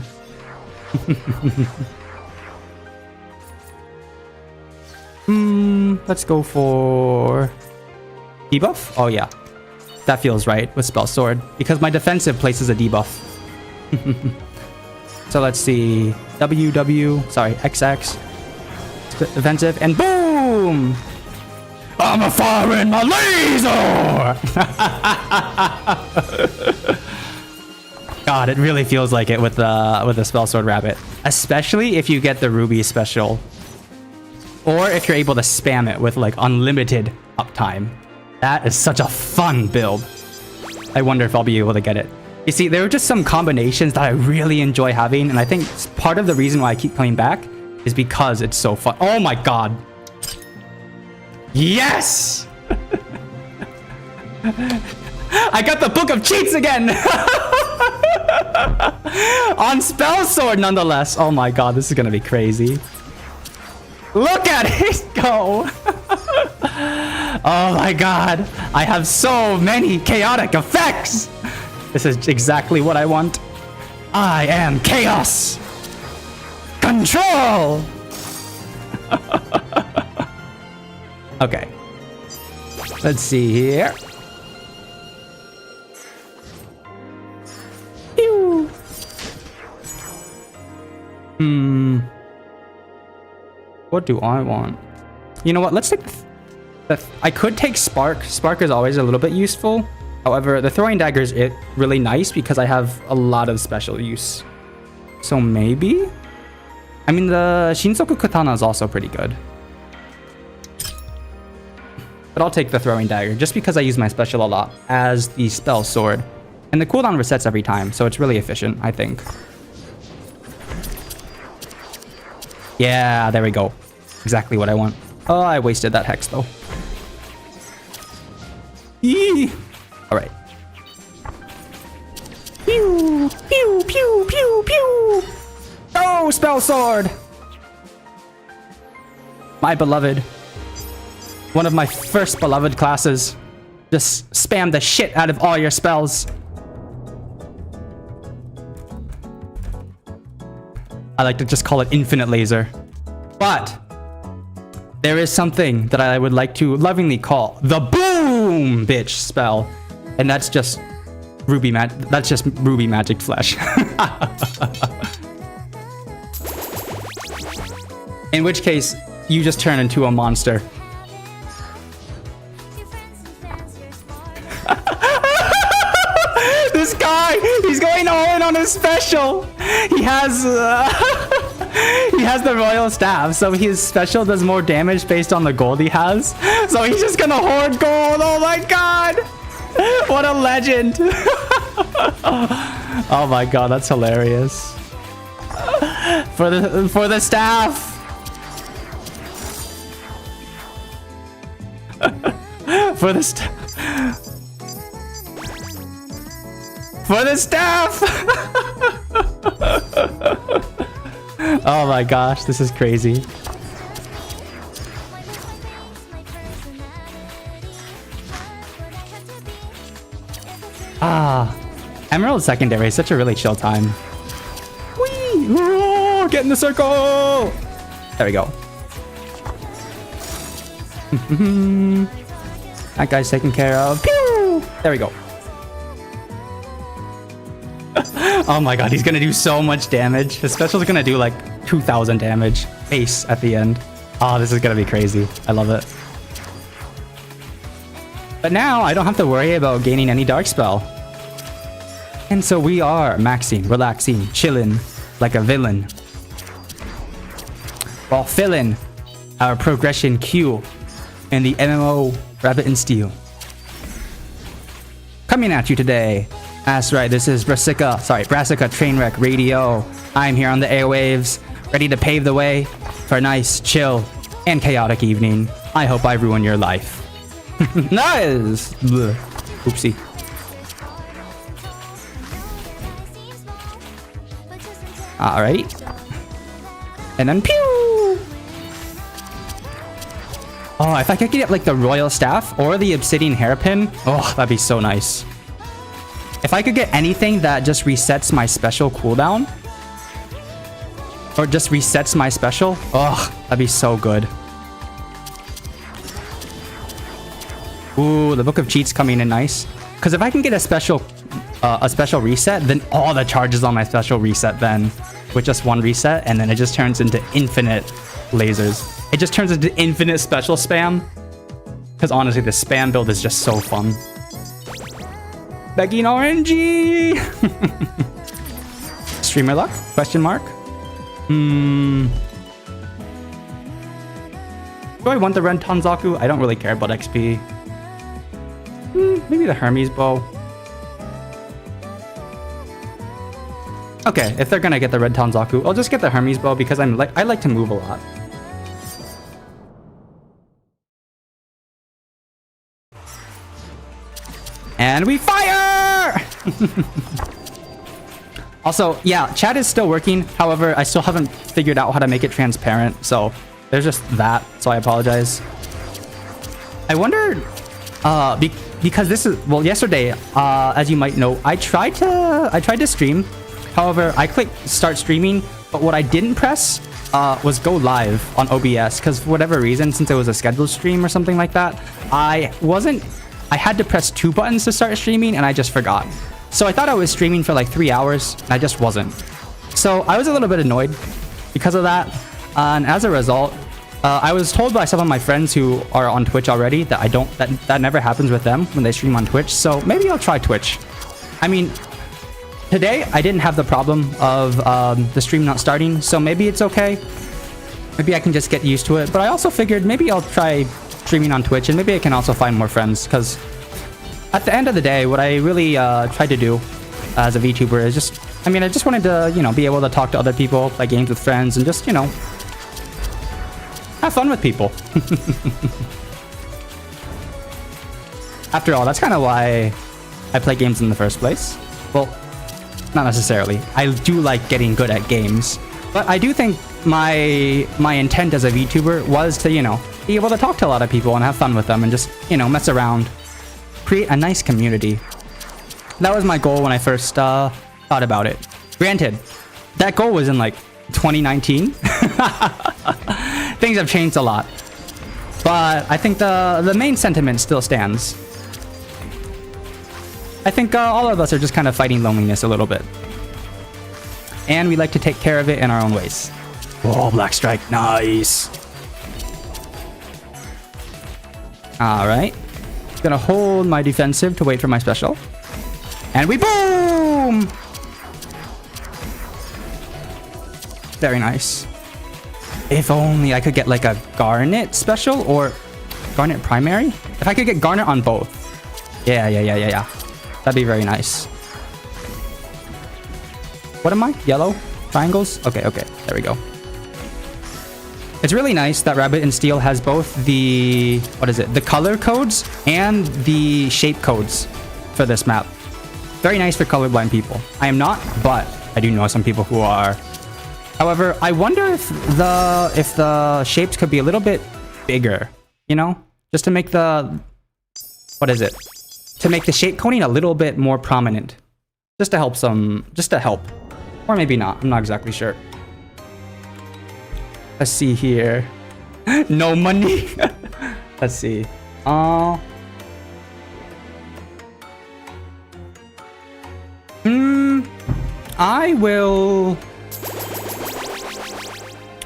Let's go for debuff? Oh yeah. That feels right with Spell Sword. Because my defensive places a debuff. So let's see. XX. Defensive, and boom! I'm a firing my laser! God, it really feels like it with the Spell Sword Rabbit. Especially if you get the Ruby special. Or if you're able to spam it with like unlimited uptime. That is such a fun build. I wonder if I'll be able to get it. You see, there are just some combinations that I really enjoy having, and I think part of the reason why I keep coming back is because it's so fun. Oh my god. Yes! I got the Book of Cheats again! On Spell Sword, nonetheless. Oh my god, this is gonna be crazy. Look at it go! Oh my god. I have so many chaotic effects! This is exactly what I want. I am chaos! Control! Okay. Let's see here. Pew. What do I want? You know what? Let's take I could take Spark. Spark is always a little bit useful. However, the throwing dagger is really nice because I have a lot of special use. So maybe? I mean, the Shinsoku Katana is also pretty good. But I'll take the throwing dagger just because I use my special a lot as the spell sword. And the cooldown resets every time, so it's really efficient, I think. Yeah, there we go. Exactly what I want. Oh, I wasted that hex though. Eee! Alright. Pew! Pew! Pew! Pew! Pew! Oh, spell sword! My beloved. One of my first beloved classes. Just spam the shit out of all your spells. I like to just call it infinite laser. But there is something that I would like to lovingly call the boom bitch spell. And that's just ruby magic flesh. In which case, you just turn into a monster. This guy, he's going all in on his special. He has the royal staff, so his special does more damage based on the gold he has. So he's just gonna hoard gold. Oh my god, what a legend. Oh my god, that's hilarious. For the staff. For the staff. Oh my gosh, this is crazy. Emerald secondary is such a really chill time. Whee! Oh, get in the circle. There we go. That guy's taken care of. Pew! There we go. Oh my god, he's gonna do so much damage. His special's gonna do like 2,000 damage. Ace at the end. Oh, this is gonna be crazy. I love it. But now I don't have to worry about gaining any dark spell. And so we are maxing, relaxing, chilling like a villain, while filling our progression queue in the MMO Rabbit and Steel. Coming at you today. That's right, this is Brassica Trainwreck Radio. I'm here on the airwaves, ready to pave the way for a nice, chill, and chaotic evening. I hope I ruin your life. Nice! Blech. Oopsie. Alright. And then pew! Oh, if I could get like the royal staff or the obsidian hairpin, oh, that'd be so nice. If I could get anything that just resets my special cooldown, or just resets my special, oh, that'd be so good. Ooh, the Book of Cheats coming in nice. Because if I can get a special reset, then all the charges on my special reset then with just one reset, and then it just turns into infinite lasers. It just turns into infinite special spam. Because honestly, the spam build is just so fun. Begging RNG! Streamer luck? Question mark? Do I want the Ren Tanzaku? I don't really care about XP. Maybe the Hermes bow. Okay, if they're gonna get the Red Tanzaku, I'll just get the Hermes bow because I like to move a lot. And we fire! Also, yeah, chat is still working. However, I still haven't figured out how to make it transparent. So there's just that. So I apologize. I wonder, because this is, well, yesterday, as you might know, I tried to stream. However, I clicked start streaming, but what I didn't press was go live on OBS because for whatever reason, since it was a scheduled stream or something like that, I had to press 2 buttons to start streaming and I just forgot. So I thought I was streaming for like 3 hours and I just wasn't. So I was a little bit annoyed because of that. And as a result, I was told by some of my friends who are on Twitch already that that never happens with them when they stream on Twitch. So maybe I'll try Twitch. I mean, today I didn't have the problem of the stream not starting, so maybe it's okay. Maybe I can just get used to it. But I also figured maybe I'll try streaming on Twitch and maybe I can also find more friends because at the end of the day, what I really tried to do as a VTuber is just, I mean, I just wanted to, you know, be able to talk to other people, play games with friends, and just, you know, have fun with people. After all, that's kind of why I play games in the first place. Well, not necessarily. I do like getting good at games, but I do think my intent as a VTuber was to, you know, be able to talk to a lot of people and have fun with them and just, you know, mess around. create a nice community. That was my goal when I first thought about it. Granted, that goal was in like 2019. Things have changed a lot. But I think the main sentiment still stands. I think all of us are just kind of fighting loneliness a little bit. And we like to take care of it in our own ways. Oh, Black Strike. Nice. Alright. Gonna hold my defensive to wait for my special. And we boom! Very nice. If only I could get like a Garnet special or Garnet primary. If I could get Garnet on both. Yeah. That'd be very nice. What am I? Yellow? Triangles? Okay. There we go. It's really nice that Rabbit in Steel has both the... What is it? The color codes and the shape codes for this map. Very nice for colorblind people. I am not, but I do know some people who are. However, I wonder if the shapes could be a little bit bigger, you know? Just to make the... What is it? To make the shape coding a little bit more prominent. Just to help some... Just to help. Or maybe not. I'm not exactly sure. Let's see here. No money. Let's see. I will...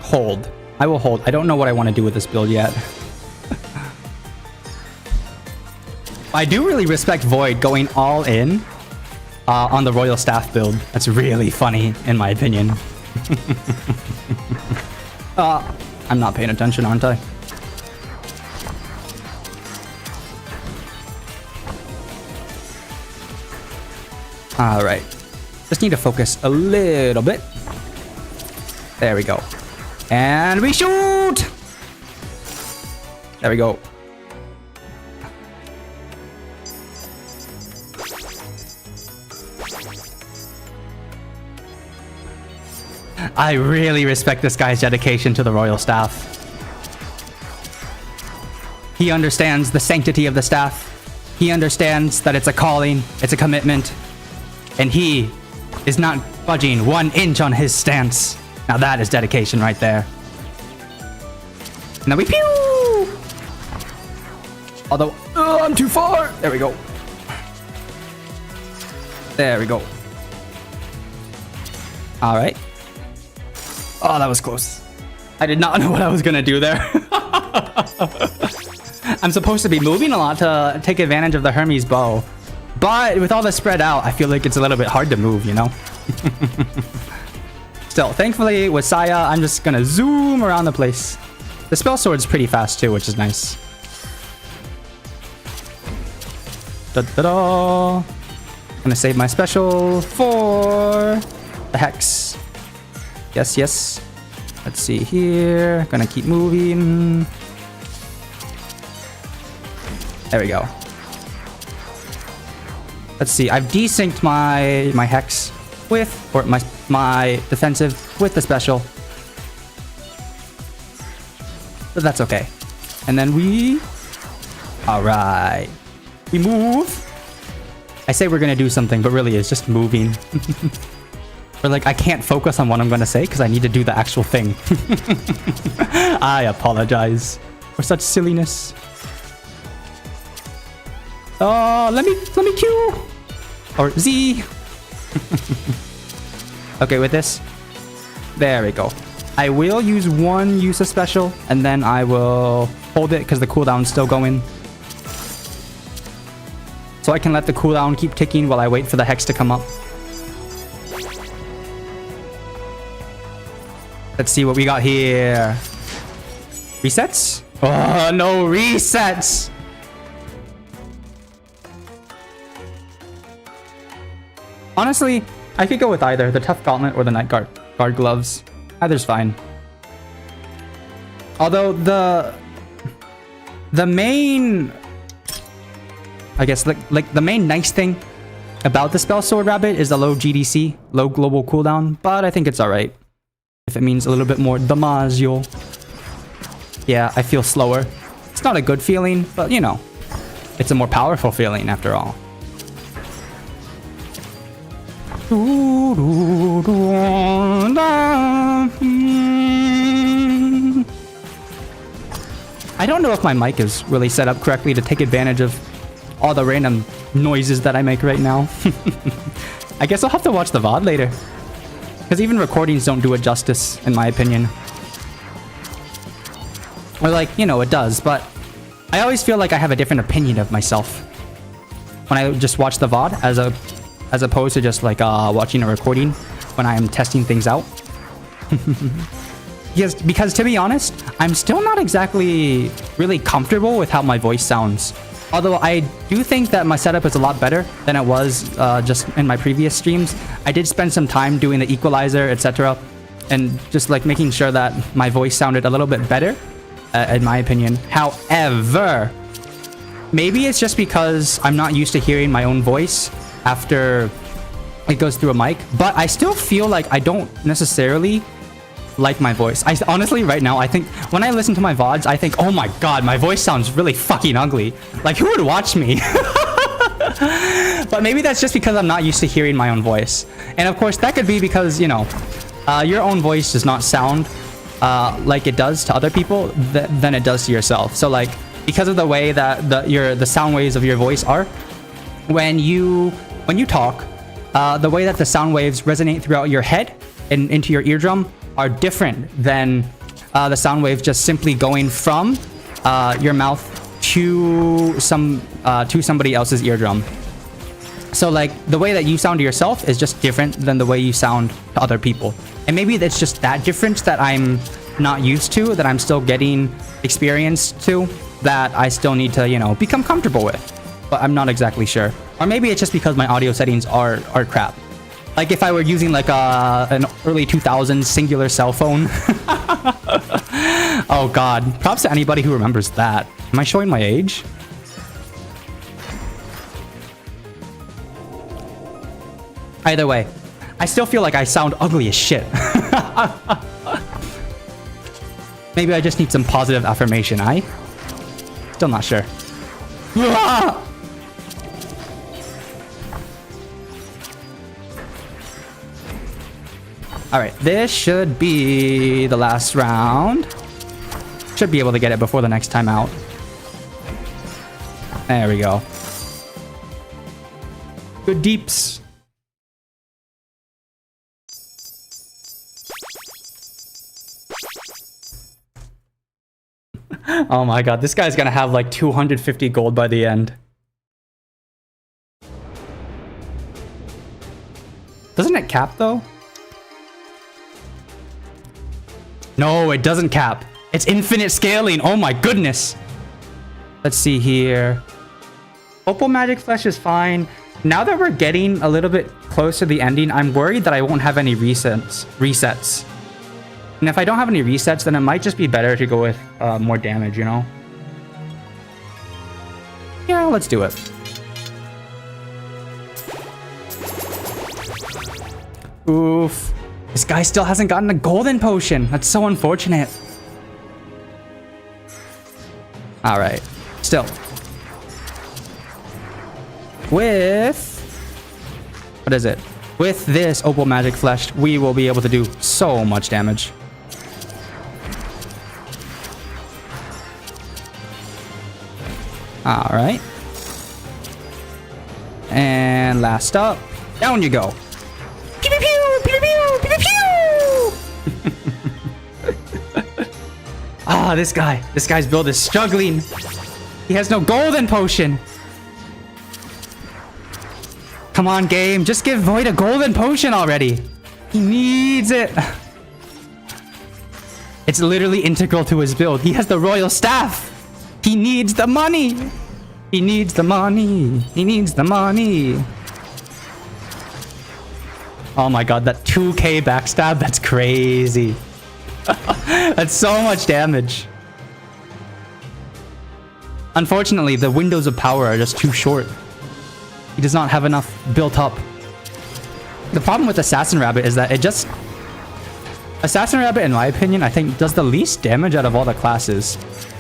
Hold. I will hold. I don't know what I want to do with this build yet. I do really respect Void going all in on the Royal Staff build. That's really funny, in my opinion. I'm not paying attention, aren't I? Alright. Just need to focus a little bit. There we go. And we shoot! There we go. I really respect this guy's dedication to the Royal Staff. He understands the sanctity of the staff. He understands that it's a calling, it's a commitment, and he is not budging 1 inch on his stance. Now that is dedication right there. And then we pew! Although, I'm too far! There we go. There we go. Alright. Oh, that was close. I did not know what I was gonna do there. I'm supposed to be moving a lot to take advantage of the Hermes bow. But with all this spread out, I feel like it's a little bit hard to move, you know? Still, thankfully, with Saya, I'm just gonna zoom around the place. The spell sword's pretty fast too, which is nice. Da-da-da! Gonna save my special for the Hex. Yes. Let's see here. Gonna keep moving. There we go. Let's see. I've desynced my Hex with, or my defensive with the special. But that's okay. And then we... Alright. We move. I say we're gonna do something, but really it's just moving. Or like, I can't focus on what I'm gonna say because I need to do the actual thing. I apologize for such silliness. Oh, let me Q or Z. Okay, with this, there we go. I will use one use of special, and then I will hold it because the cooldown's still going. So I can let the cooldown keep ticking while I wait for the Hex to come up. Let's see what we got here. Resets? Oh, no resets! Honestly, I could go with either the Tough Gauntlet or the Night Guard Gloves. Either's fine. Although the main... I guess like the main nice thing about the Spell Sword Rabbit is the low GDC, low global cooldown, but I think it's alright. If it means a little bit more Damasio. Yeah, I feel slower. It's not a good feeling, but you know. It's a more powerful feeling after all. I don't know if my mic is really set up correctly to take advantage of all the random noises that I make right now. I guess I'll have to watch the VOD later. Because even recordings don't do it justice, in my opinion. Or like, you know, it does, but I always feel like I have a different opinion of myself when I just watch the VOD as opposed to just like watching a recording when I am testing things out. Yes, because to be honest, I'm still not exactly really comfortable with how my voice sounds. Although I do think that my setup is a lot better than it was just in my previous streams. I did spend some time doing the equalizer, etc. And just like making sure that my voice sounded a little bit better, in my opinion. However, maybe it's just because I'm not used to hearing my own voice after it goes through a mic. But I still feel like I don't necessarily like my voice. I honestly, right now, I think when I listen to my VODs, I think, oh my god, my voice sounds really fucking ugly. Like, who would watch me? But maybe that's just because I'm not used to hearing my own voice. And of course, that could be because, you know, your own voice does not sound like it does to other people than it does to yourself. So like, because of the way that the sound waves of your voice are, when you talk, the way that the sound waves resonate throughout your head and into your eardrum are different than the sound wave just simply going from your mouth to somebody else's eardrum. So like the way that you sound to yourself is just different than the way you sound to other people. And maybe it's just that difference that I'm not used to, that I'm still getting experience to, that I still need to, you know, become comfortable with. But I'm not exactly sure. Or maybe it's just because my audio settings are crap. Like if I were using like an early 2000s singular cell phone. Oh god, props to anybody who remembers that. Am I showing my age? Either way, I still feel like I sound ugly as shit. Maybe I just need some positive affirmation, Still not sure. Alright, this should be the last round. Should be able to get it before the next time out. There we go. Good deeps. Oh my god, this guy's gonna have like 250 gold by the end. Doesn't it cap though? No, it doesn't cap. It's infinite scaling. Oh my goodness. Let's see here. Opal Magic Flesh is fine. Now that we're getting a little bit close to the ending, I'm worried that I won't have any resets. And if I don't have any resets, then it might just be better to go with more damage, you know? Yeah, let's do it. Oof. This guy still hasn't gotten a golden potion. That's so unfortunate. Alright. Still. With... what is it? With this Opal Magic Flesh, we will be able to do so much damage. Alright. And last up. Down you go. Pew pew pew! Pew pew pew! Pew pew! Ah, this guy. This guy's build is struggling. He has no golden potion. Come on, game. Just give Void a golden potion already. He needs it. It's literally integral to his build. He has the royal staff. He needs the money. He needs the money. He needs the money. Oh my god, that 2k backstab, that's crazy. That's so much damage. Unfortunately, the windows of power are just too short. He does not have enough built up. The problem with Assassin Rabbit is that it just... Assassin Rabbit, in my opinion, I think does the least damage out of all the classes.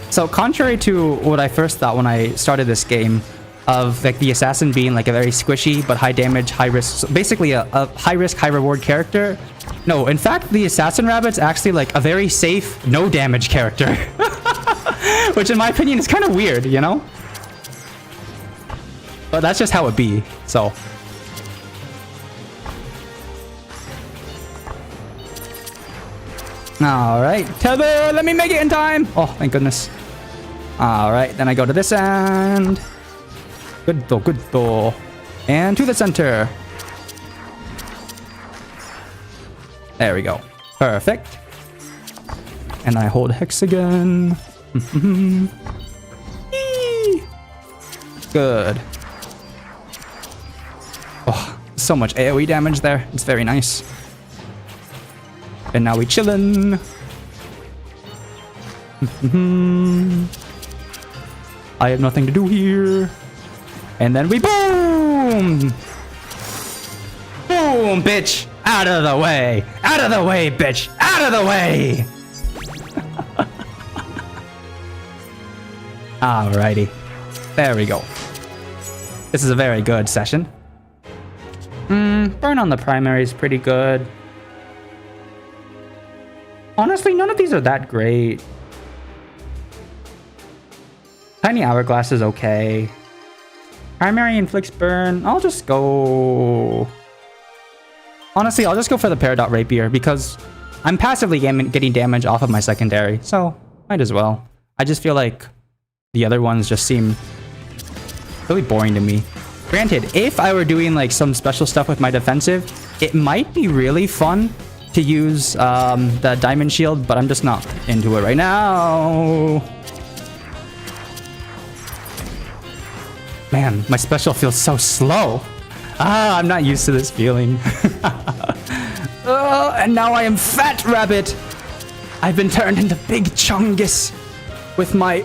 So contrary to what I first thought when I started this game, of like the assassin being like a very squishy but high damage, high risk, so basically a high risk, high reward character. No, in fact, the assassin rabbit's actually like a very safe, no damage character. Which in my opinion is kind of weird, you know? But that's just how it be, so. Alright, tether, let me make it in time! Oh, thank goodness. Alright, then I go to this end. Good though, good though. And to the center. There we go. Perfect. And I hold hexagon. Good. Oh, so much AoE damage there. It's very nice. And now we chillin'. I have nothing to do here. And then we boom! Boom, bitch! Out of the way! Out of the way, bitch! Out of the way! Alrighty. There we go. This is a very good session. Burn on the primary is pretty good. Honestly, none of these are that great. Tiny Hourglass is okay. Primary inflicts burn. I'll just go... Honestly, I'll just go for the Peridot Rapier because I'm passively getting damage off of my secondary, so might as well. I just feel like the other ones just seem really boring to me. Granted, if I were doing like some special stuff with my defensive, it might be really fun to use the Diamond Shield, but I'm just not into it right now. Man, my special feels so slow. I'm not used to this feeling. And now I am Fat Rabbit. I've been turned into Big Chungus with my...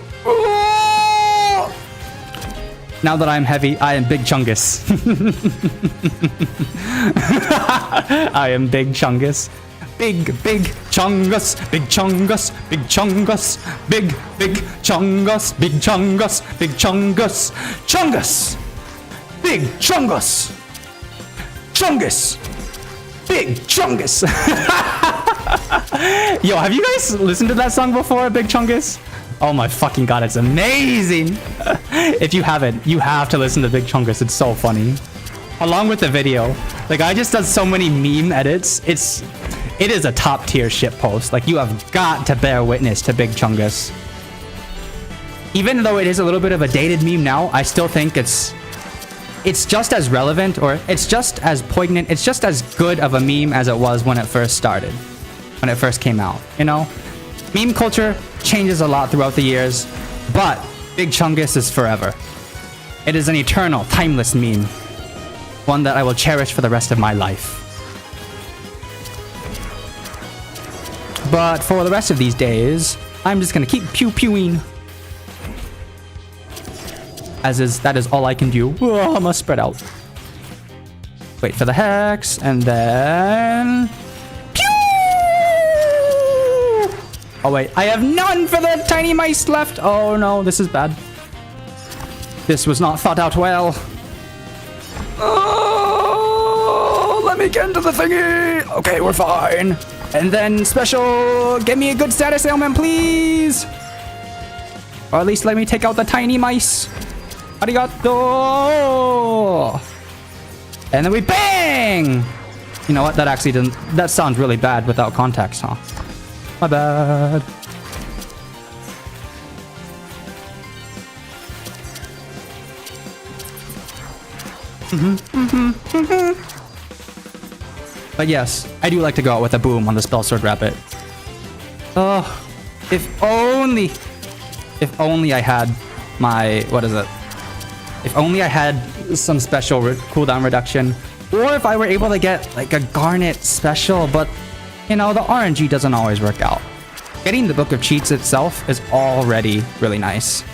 Now that I'm heavy, I am Big Chungus. I am Big Chungus. Big Chungus, Big Chungus, Big Chungus, Big Chungus, Big Chungus, Big Chungus, Chungus, Big Chungus, Chungus, Big Chungus. Yo, have you guys listened to that song before, Big Chungus? Oh my fucking god, it's amazing. If you haven't, you have to listen to Big Chungus. It's so funny. Along with the video. Like, I just done so many meme edits. It is a top tier shit post. Like, you have got to bear witness to Big Chungus. Even though it is a little bit of a dated meme now, I still think it's just as relevant, or it's just as poignant, it's just as good of a meme as it was when it first started. When it first came out, you know? Meme culture changes a lot throughout the years, but Big Chungus is forever. It is an eternal, timeless meme. One that I will cherish for the rest of my life. But for the rest of these days, I'm just gonna keep pew-pewing. That is all I can do. Oh, I must spread out. Wait for the hex, and then... Pew! Oh wait, I have none for the tiny mice left. Oh no, this is bad. This was not thought out well. Oh, let me get into the thingy. Okay, we're fine. And then special, give me a good status ailment, please. Or at least let me take out the tiny mice. Arigato. And then we bang. You know what? That actually didn't. That sounds really bad without context, huh? My bad. But yes, I do like to go out with a boom on the Spell Sword Rabbit. Oh, if only I had my, what is it? If only I had some special cooldown reduction, or if I were able to get like a Garnet special, but you know, the RNG doesn't always work out. Getting the Book of Cheats itself is already really nice.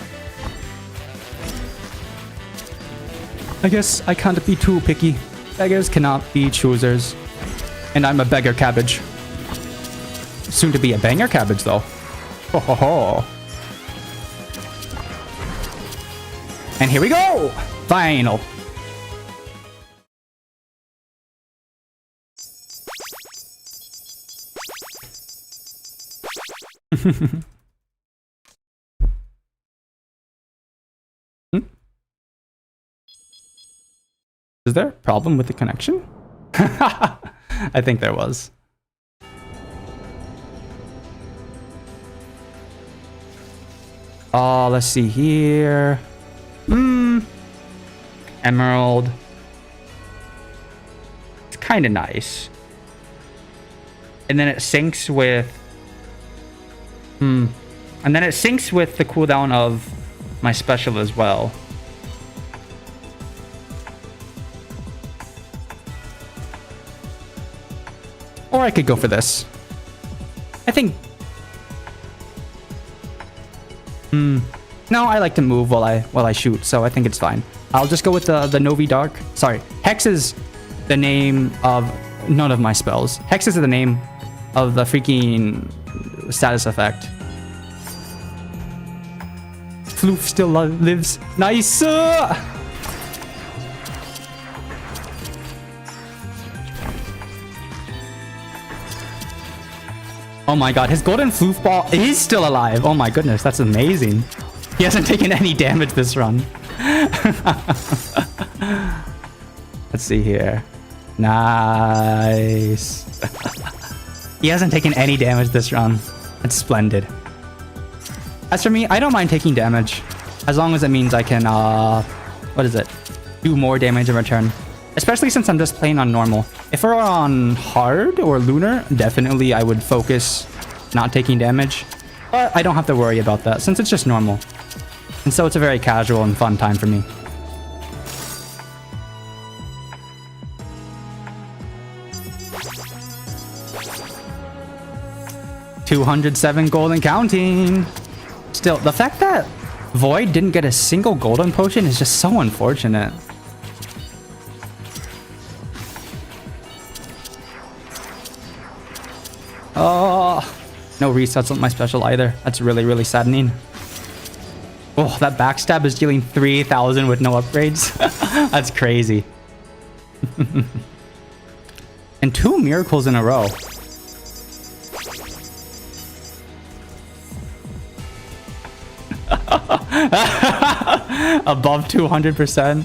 I guess I can't be too picky. Beggars cannot be choosers. And I'm a beggar cabbage. Soon to be a banger cabbage, though. Ho ho ho. And here we go! Final. Is there a problem with the connection? I think there was. Oh, let's see here. Emerald. It's kind of nice. And then it syncs with... And then it syncs with the cooldown of my special as well. Or I could go for this. I think... No, I like to move while I shoot, so I think it's fine. I'll just go with the Novi Dark. Sorry, Hex is the name of none of my spells. Hex is the name of the freaking status effect. Floof still lives. Nice! Oh my god, his golden floof ball is still alive. Oh my goodness, that's amazing. He hasn't taken any damage this run. Let's see here. Nice. He hasn't taken any damage this run. That's splendid. As for me, I don't mind taking damage. As long as it means I can, what is it? Do more damage in return. Especially since I'm just playing on normal. If we're on hard or lunar, definitely I would focus not taking damage. But I don't have to worry about that since it's just normal. And so it's a very casual and fun time for me. $207 gold and counting. Still, the fact that Void didn't get a single golden potion is just so unfortunate. Oh, no resets on my special either. That's really, really saddening. Oh, that backstab is dealing 3,000 with no upgrades. That's crazy. And 2 miracles in a row. Above 200%.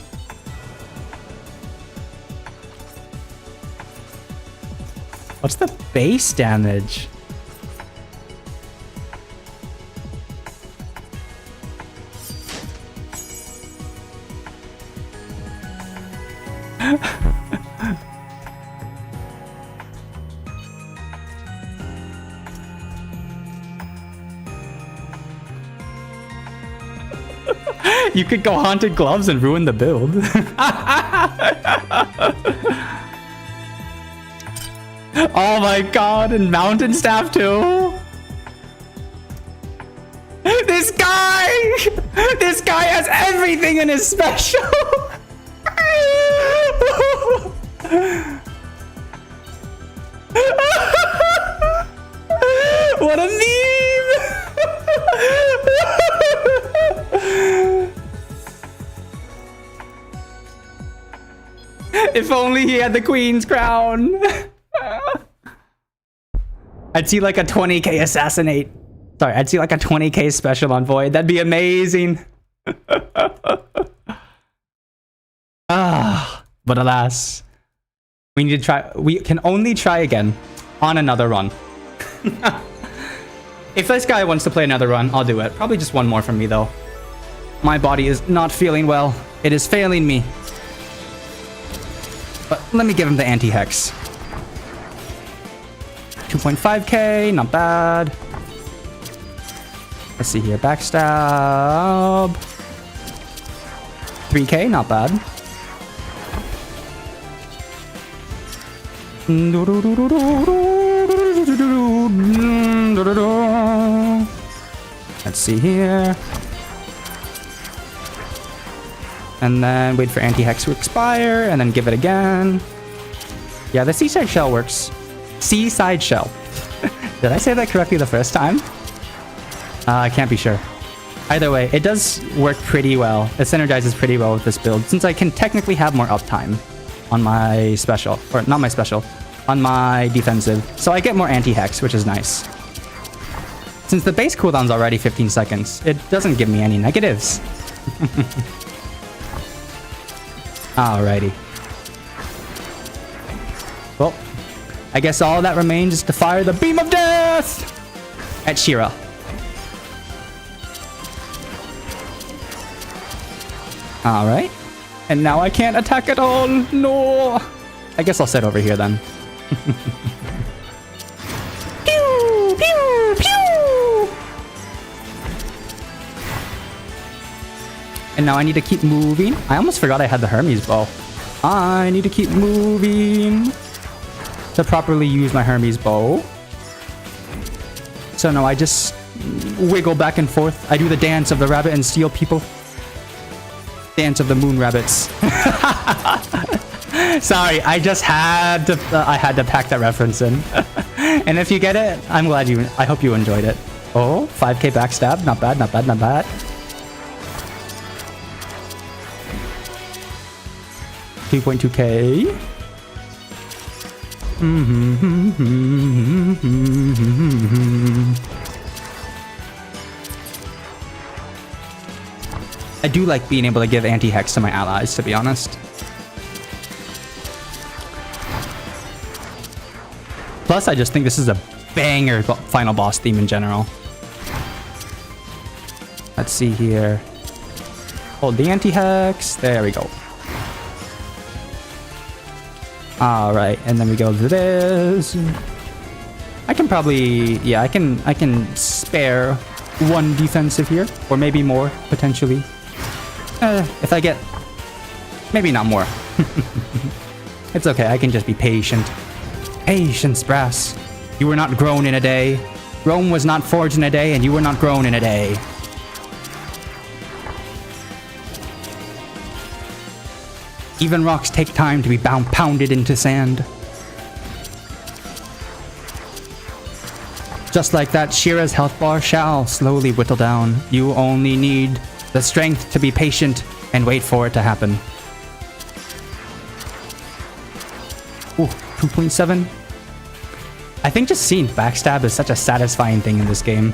What's the base damage? You could go Haunted Gloves and ruin the build. Oh my god, and Mountain Staff too? This guy! This guy has everything in his special! What a meme! If only he had the Queen's crown. I'd see like a 20k assassinate. Sorry, I'd see like a 20k special on Void. That'd be amazing. But alas, we need to try. We can only try again on another run. If this guy wants to play another run, I'll do it. Probably just one more from me though. My body is not feeling well. It is failing me. But let me give him the anti-hex. 2.5k, not bad. Let's see here, backstab. 3k, not bad. Let's see here. And then wait for anti-hex to expire, and then give it again. Yeah, the Seaside Shell works. Seaside Shell. Did I say that correctly the first time? I can't be sure. Either way, it does work pretty well. It synergizes pretty well with this build, since I can technically have more uptime on my special. Or not my special, on my defensive. So I get more anti-hex, which is nice. Since the base cooldown's already 15 seconds, it doesn't give me any negatives. Alrighty. Well, I guess all that remains is to fire the Beam of Death at Shira. Alright. And now I can't attack at all. No. I guess I'll sit over here then. Pew! Pew! Pew! And now I need to keep moving. I almost forgot I had the Hermes bow. I need to keep moving to properly use my Hermes bow. So no, I just wiggle back and forth. I do the dance of the rabbit and steal people. Dance of the moon rabbits. Sorry, I just had to. I had to pack that reference in. And if you get it, I'm glad you. I hope you enjoyed it. Oh, 5k backstab. Not bad. Not bad. Not bad. 2.2k. I do like being able to give anti-hex to my allies, to be honest. Plus, I just think this is a banger final boss theme in general. Let's see here. Hold the anti-hex. There we go. Alright, and then we go to this. I can probably... Yeah, I can spare one defensive here. Or maybe more, potentially. If I get... Maybe not more. It's okay, I can just be patient. Patience, brass. You were not grown in a day. Rome was not forged in a day, and you were not grown in a day. Even rocks take time to be pounded into sand. Just like that, Shira's health bar shall slowly whittle down. You only need the strength to be patient and wait for it to happen. Ooh, 2.7. I think just seeing backstab is such a satisfying thing in this game.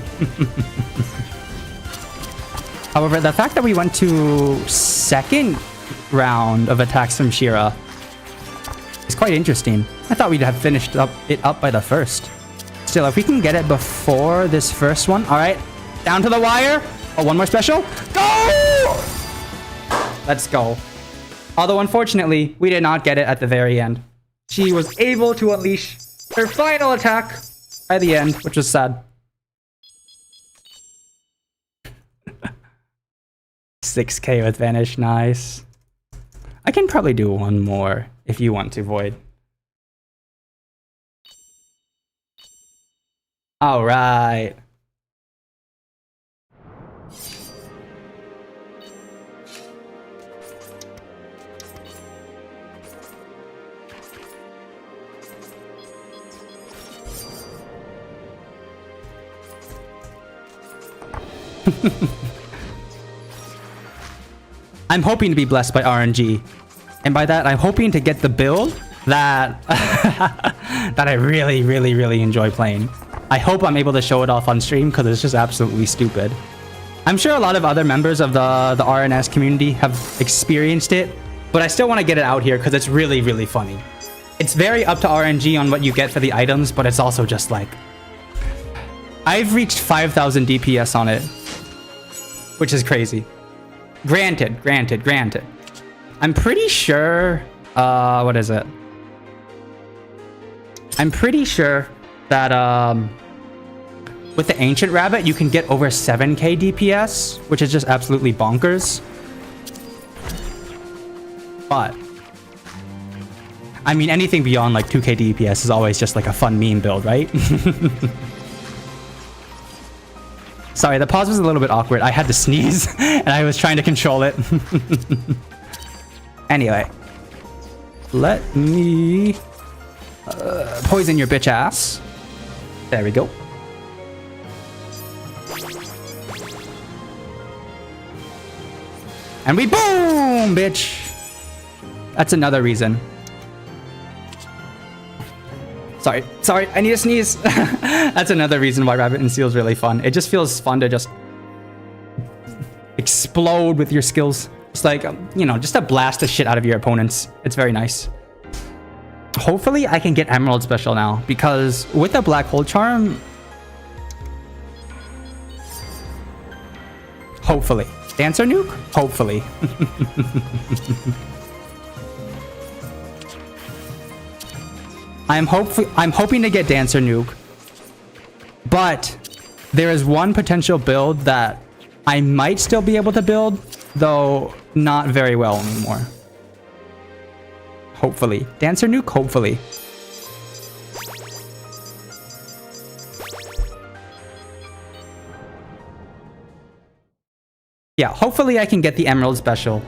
However, the fact that we went to second round of attacks from Shira is quite interesting. I thought we'd have finished it up by the first. Still, if we can get it before this first one. All right, down to the wire. Oh, one more special. Go! Let's go. Although, unfortunately, we did not get it at the very end. She was able to unleash her final attack by the end, which was sad. 6k with Vanish, nice. I can probably do one more if you want to, Void. All right. I'm hoping to be blessed by RNG. And by that, I'm hoping to get the build that that I really, really, really enjoy playing. I hope I'm able to show it off on stream because it's just absolutely stupid. I'm sure a lot of other members of the RNS community have experienced it, but I still want to get it out here because it's really, really funny. It's very up to RNG on what you get for the items, but it's also just like... I've reached 5,000 DPS on it, which is crazy. Granted. I'm pretty sure... what is it? I'm pretty sure that with the Ancient Rabbit, you can get over 7k DPS, which is just absolutely bonkers. But... I mean, anything beyond like 2k DPS is always just like a fun meme build, right? Sorry, the pause was a little bit awkward. I had to sneeze, and I was trying to control it. Anyway. Let me... poison your bitch ass. There we go. And we boom, bitch. That's another reason. Sorry, I need to sneeze. That's another reason why Rabbit and Seal is really fun. It just feels fun to just explode with your skills. It's like, you know, just to blast the shit out of your opponents. It's very nice. Hopefully I can get Emerald Special now, because with the Black Hole Charm... Hopefully. Dancer Nuke? Hopefully. I'm hoping to get Dancer Nuke, but there is one potential build that I might still be able to build, though not very well anymore. Hopefully. Dancer Nuke, hopefully. Yeah, hopefully I can get the Emerald Special,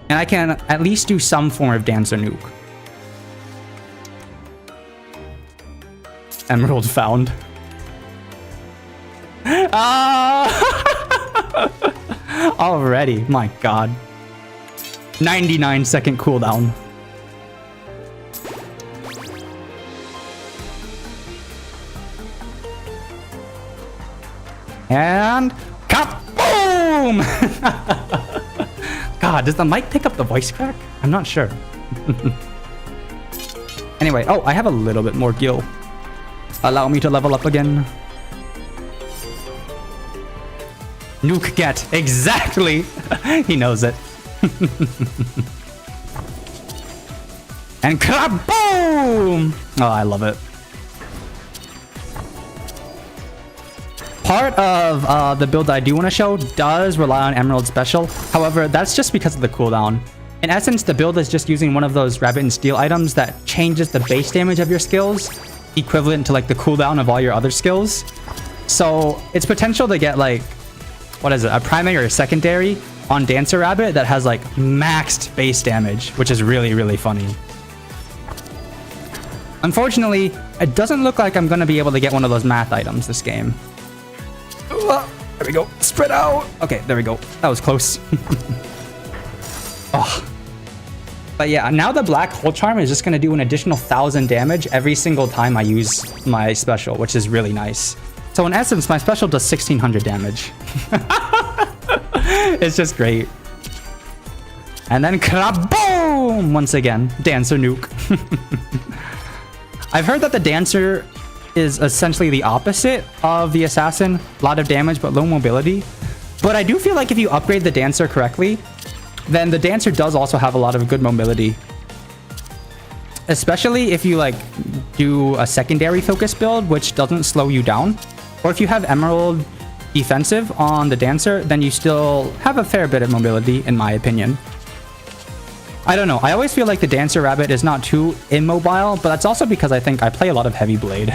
and I can at least do some form of Dancer Nuke. Emerald found. Already, my god. 99-second cooldown. And kaboom! God, does the mic pick up the voice crack? I'm not sure. Anyway, oh, I have a little bit more gil. Allow me to level up again. Nuke get. Exactly. He knows it. And kaboom! Oh, I love it. Part of the build that I do want to show does rely on Emerald Special. However, that's just because of the cooldown. In essence, the build is just using one of those Rabbit and Steel items that changes the base damage of your skills, equivalent to like the cooldown of all your other skills. So it's potential to get like, what is it, a primary or a secondary on Dancer Rabbit that has like maxed base damage, which is really, really funny. Unfortunately, it doesn't look like I'm going to be able to get one of those math items this game. There we go. Spread out. Okay, there we go. That was close. Oh. But yeah, now the Black Hole Charm is just going to do an additional 1,000 damage every single time I use my special, which is really nice. So in essence, my special does 1,600 damage. It's just great. And then kaboom! Once again, Dancer Nuke. I've heard that the Dancer is essentially the opposite of the Assassin. A lot of damage, but low mobility. But I do feel like if you upgrade the Dancer correctly, then the Dancer does also have a lot of good mobility. Especially if you like do a secondary focus build, which doesn't slow you down. Or if you have Emerald defensive on the Dancer, then you still have a fair bit of mobility, in my opinion. I don't know. I always feel like the Dancer Rabbit is not too immobile, but that's also because I think I play a lot of Heavy Blade.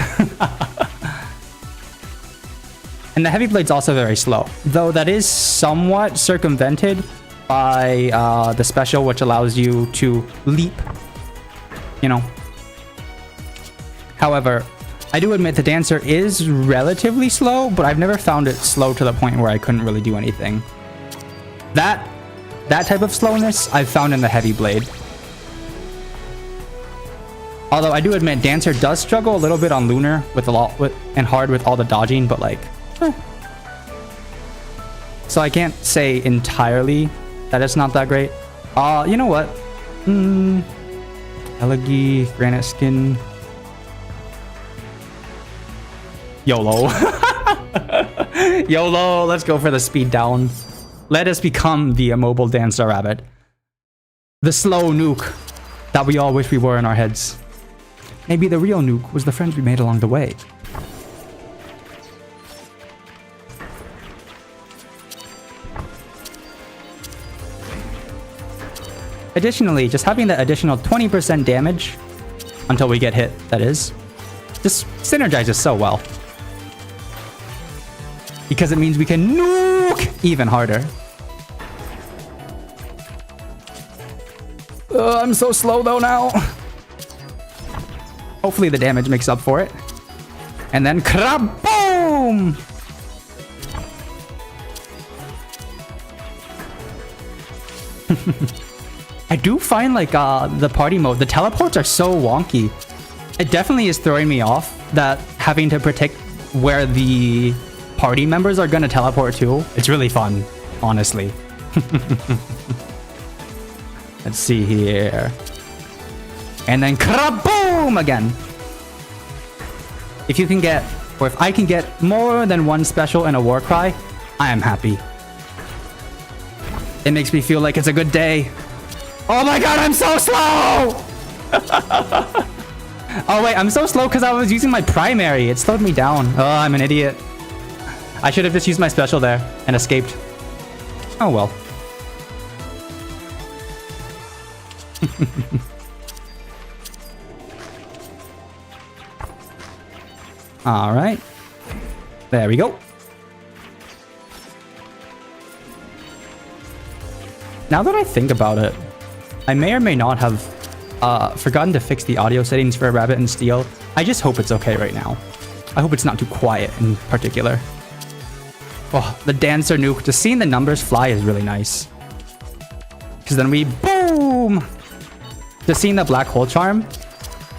And the Heavy Blade's also very slow, though that is somewhat circumvented by the special, which allows you to leap, you know. However, I do admit the Dancer is relatively slow, but I've never found it slow to the point where I couldn't really do anything. That type of slowness I've found in the Heavy Blade. Although I do admit Dancer does struggle a little bit on Lunar and hard with all the dodging, but like... So I can't say entirely that it's not that great. You know what? Elegy, Granite Skin... YOLO. YOLO, let's go for the speed down. Let us become the immobile Dancer Rabbit. The slow nuke that we all wish we were in our heads. Maybe the real nuke was the friends we made along the way. Additionally, just having that additional 20% damage until we get hit, that is, just synergizes so well. Because it means we can nuke even harder. I'm so slow though now. Hopefully the damage makes up for it. And then kaboom! I do find like the party mode, the teleports are so wonky. It definitely is throwing me off that having to predict where the party members are gonna teleport to. It's really fun, honestly. Let's see here. And then kaboom again. If you can get, or if I can get more than one special in a war cry, I am happy. It makes me feel like it's a good day. Oh my god, I'm so slow! Oh wait, I'm so slow because I was using my primary. It slowed me down. Oh, I'm an idiot. I should have just used my special there and escaped. Oh well. All right. There we go. Now that I think about it, I may or may not have forgotten to fix the audio settings for Rabbit and Steel. I just hope it's okay right now. I hope it's not too quiet in particular. Oh, the Dancer Nuke. Just seeing the numbers fly is really nice. Because then we boom! Just seeing the Black Hole Charm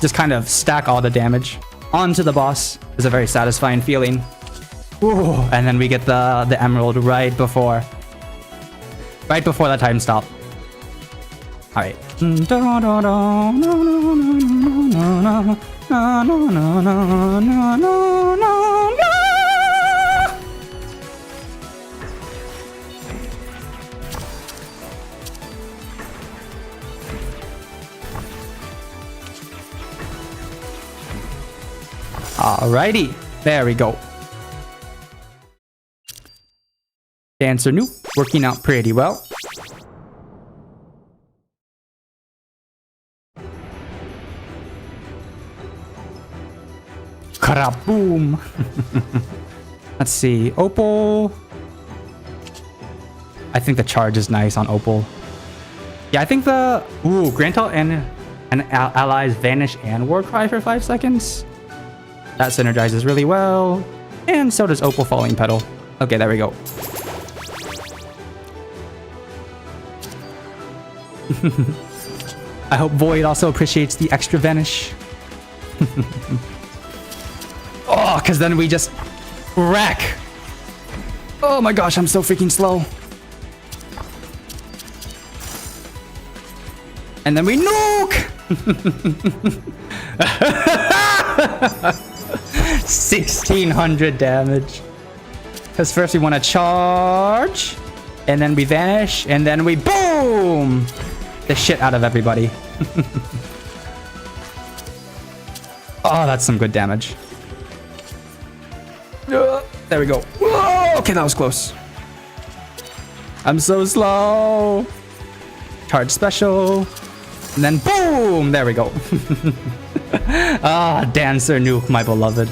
just kind of stack all the damage onto the boss is a very satisfying feeling. Ooh, and then we get the Emerald right before the time stop. All right. Alrighty, there we go. Dancer Nuke working out pretty well. Karaboom! Let's see, Opal. I think the charge is nice on Opal. Yeah, I think the Grantal and allies vanish and war cry for 5 seconds. That synergizes really well. And so does Opal Falling Petal. Okay, there we go. I hope Void also appreciates the extra vanish. Oh, because then we just wreck. Oh my gosh, I'm so freaking slow. And then we nuke! 1600 damage. Because first we want to charge, and then we vanish, and then we boom! The shit out of everybody. Oh, that's some good damage. There we go. Whoa, okay, that was close. I'm so slow. Charge special. And then boom! There we go. Ah, Dancer Nuke, my beloved.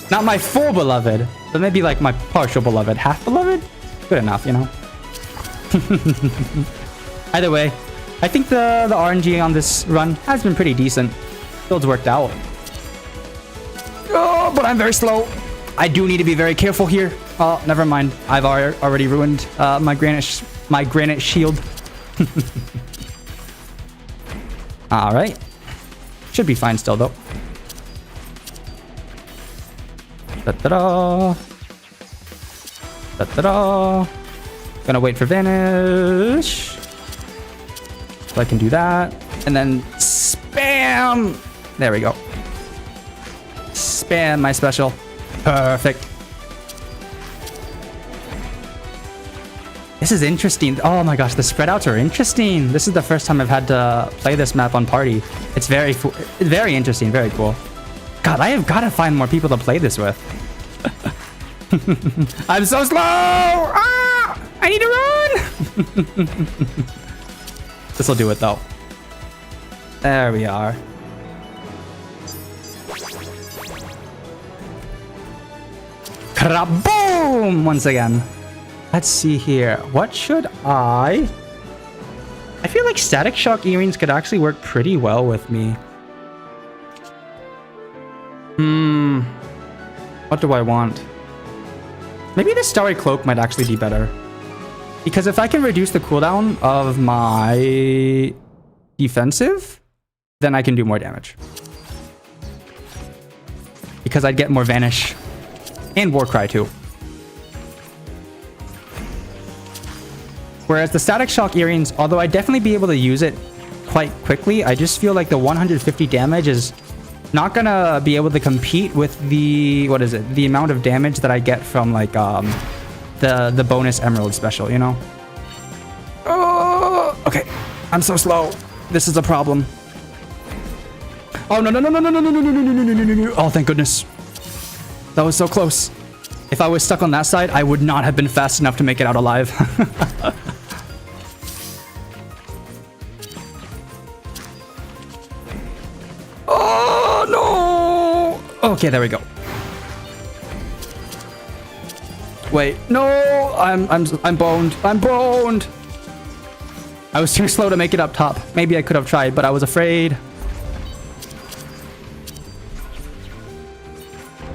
Not my full beloved, but maybe like my partial beloved. Half beloved? Good enough, you know? Either way, I think the RNG on this run has been pretty decent. Build's worked out. Oh, but I'm very slow. I do need to be very careful here. Oh, never mind. I've already ruined my granite shield. All right. Should be fine still, though. Da-da-da. Da-da-da. Gonna wait for vanish. So I can do that. And then spam. There we go. Spam my special. Perfect. This is interesting. Oh my gosh, the spread outs are interesting. This is the first time I've had to play this map on party. It's very interesting, very cool. God, I have got to find more people to play this with. I'm so slow! Ah! I need to run! This will do it though. There we are. Kaboom! Once again. Let's see here. What should I feel like Static Shock earrings could actually work pretty well with me. What do I want? Maybe the Starry Cloak might actually be better. Because if I can reduce the cooldown of my defensive, then I can do more damage. Because I'd get more Vanish. And Warcry too. Whereas the Static Shock Earrings, although I'd definitely be able to use it quite quickly, I just feel like the 150 damage is not gonna be able to compete with the, what is it? The amount of damage that I get from like the bonus Emerald special, you know? Oh, okay. I'm so slow. This is a problem. Oh no no no no no no no no no no no no no no! Oh thank goodness. That was so close. If I was stuck on that side, I would not have been fast enough to make it out alive. Oh no! Okay, there we go. Wait, no! I'm boned. I'm boned. I was too slow to make it up top. Maybe I could have tried, but I was afraid.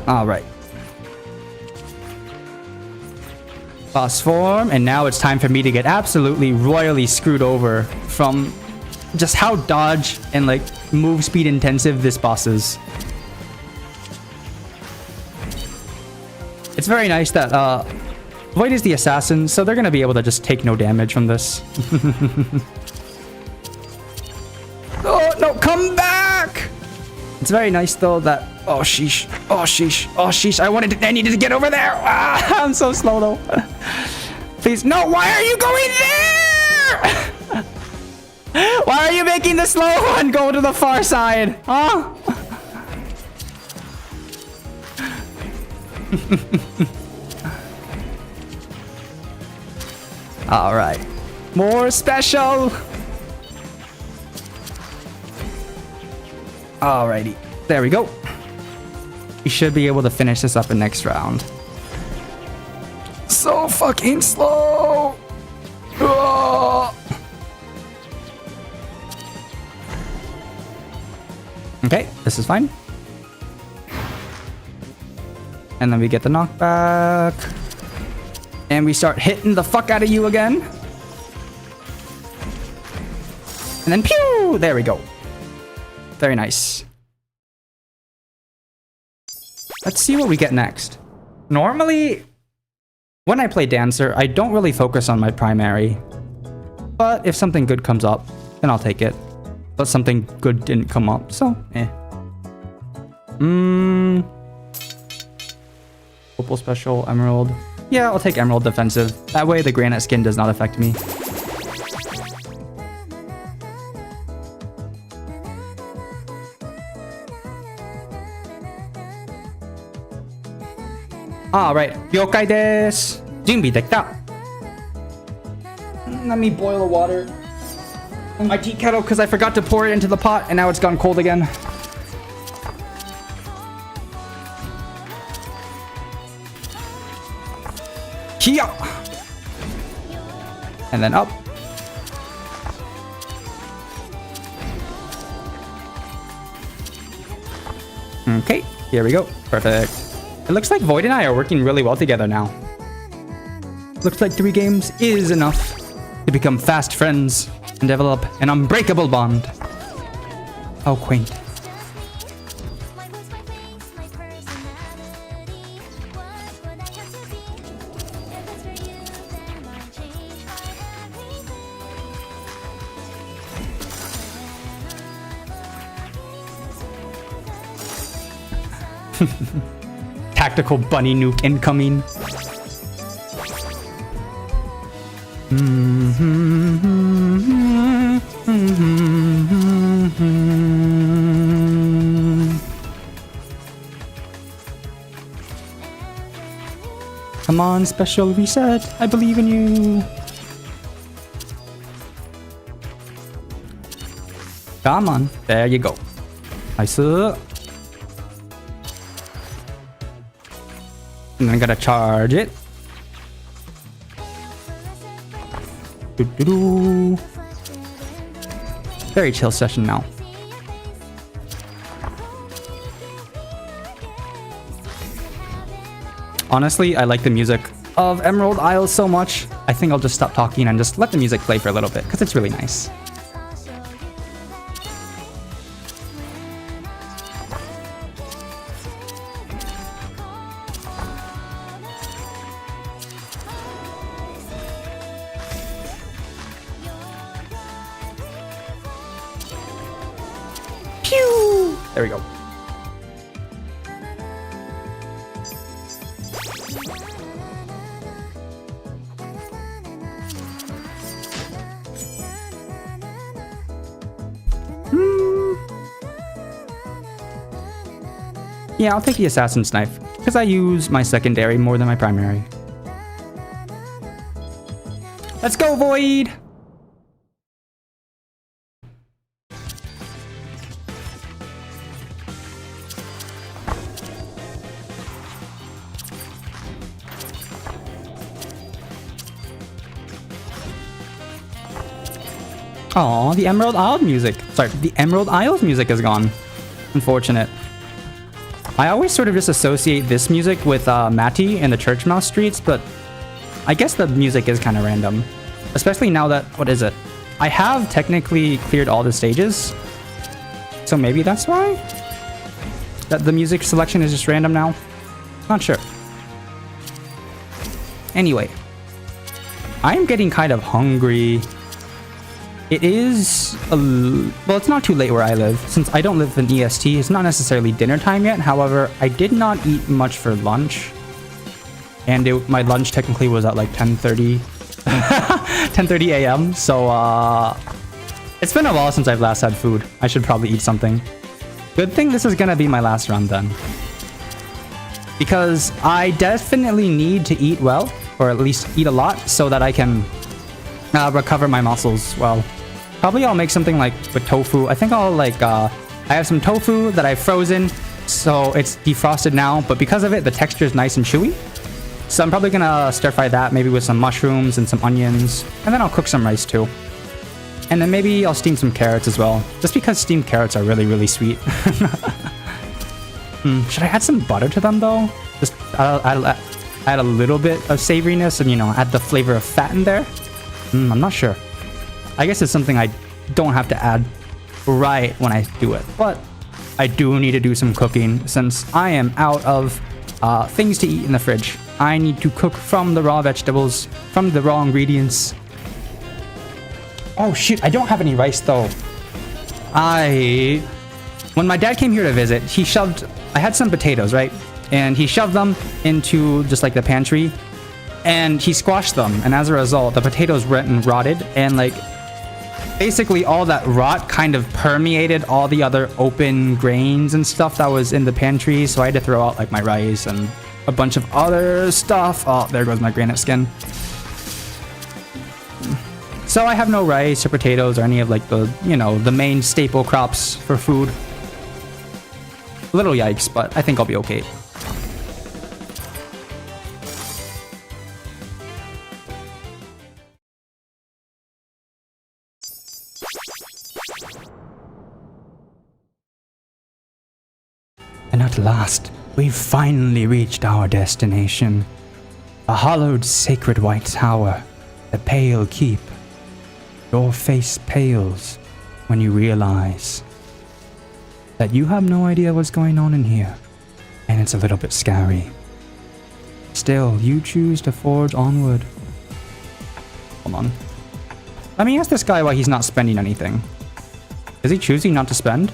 All right. Boss form, and now it's time for me to get absolutely royally screwed over from just how dodge and like move speed intensive this boss is. It's very nice that Void is the assassin, so they're gonna be able to just take no damage from this. Oh no, come back! It's very nice though that, oh sheesh, oh sheesh, oh sheesh, I needed to get over there. Ah, I'm so slow though. Please, no, why are you going there? Why are you making the slow one go to the far side? Huh? All right, more special. Alrighty, there we go. We should be able to finish this up in next round. So fucking slow. Oh. Okay, this is fine. And then we get the knockback. And we start hitting the fuck out of you again. And then pew! There we go. Very nice. Let's see what we get next. Normally, when I play Dancer, I don't really focus on my primary. But if something good comes up, then I'll take it. But something good didn't come up, so eh. Opal special, emerald. Yeah, I'll take emerald defensive. That way the granite skin does not affect me. Alright, yokai desu. Junbi dekita. Let me boil the water in my tea kettle because I forgot to pour it into the pot and now it's gone cold again. Kia! And then up. Okay, here we go. Perfect. It looks like Void and I are working really well together now. Looks like 3 games is enough to become fast friends and develop an unbreakable bond. How quaint. Tactical bunny nuke incoming. Come on, special reset. I believe in you. Come on. There you go. Nice. And I gotta charge it. Doo-doo-doo. Very chill session now. Honestly, I like the music of Emerald Isle so much. I think I'll just stop talking and just let the music play for a little bit, because it's really nice. Pew! There we go. Yeah, I'll take the assassin's knife, because I use my secondary more than my primary. Let's go, Void! Aw, the Emerald Isle music. Sorry, the Emerald Isles music is gone. Unfortunate. I always sort of just associate this music with Matty and the Church Mouse Streets, but I guess the music is kind of random. Especially now that, what is it? I have technically cleared all the stages, so maybe that's why? That the music selection is just random now? Not sure. Anyway, I am getting kind of hungry. It is, well, it's not too late where I live. Since I don't live in EST, it's not necessarily dinner time yet. However, I did not eat much for lunch. And my lunch technically was at like 10:30 10:30 a.m. So, it's been a while since I've last had food. I should probably eat something. Good thing this is gonna be my last run then. Because I definitely need to eat well, or at least eat a lot, so that I can recover my muscles well. Probably I'll make something like with tofu. I think I'll like, I have some tofu that I've frozen, so it's defrosted now, but because of it, the texture is nice and chewy. So I'm probably gonna stir fry that, maybe with some mushrooms and some onions, and then I'll cook some rice too. And then maybe I'll steam some carrots as well, just because steamed carrots are really, really sweet. Should I add some butter to them though? Just add a little bit of savoriness and, you know, add the flavor of fat in there? I'm not sure. I guess it's something I don't have to add right when I do it, but I do need to do some cooking since I am out of things to eat in the fridge. I need to cook from the raw vegetables, from the raw ingredients. Oh shoot, I don't have any rice though. When my dad came here to visit, I had some potatoes, right? And he shoved them into just like the pantry, and he squashed them, and as a result, the potatoes went and rotted, and like basically all that rot kind of permeated all the other open grains and stuff that was in the pantry, so I had to throw out like my rice and a bunch of other stuff. Oh, there goes my granite skin. So I have no rice or potatoes or any of like the, you know, the main staple crops for food. A little yikes, but I think I'll be okay. And at last, we've finally reached our destination. A hollowed sacred white tower, the pale keep. Your face pales when you realize that you have no idea what's going on in here, and it's a little bit scary. Still, you choose to forge onward. Hold on. Let me ask this guy why he's not spending anything. Is he choosing not to spend?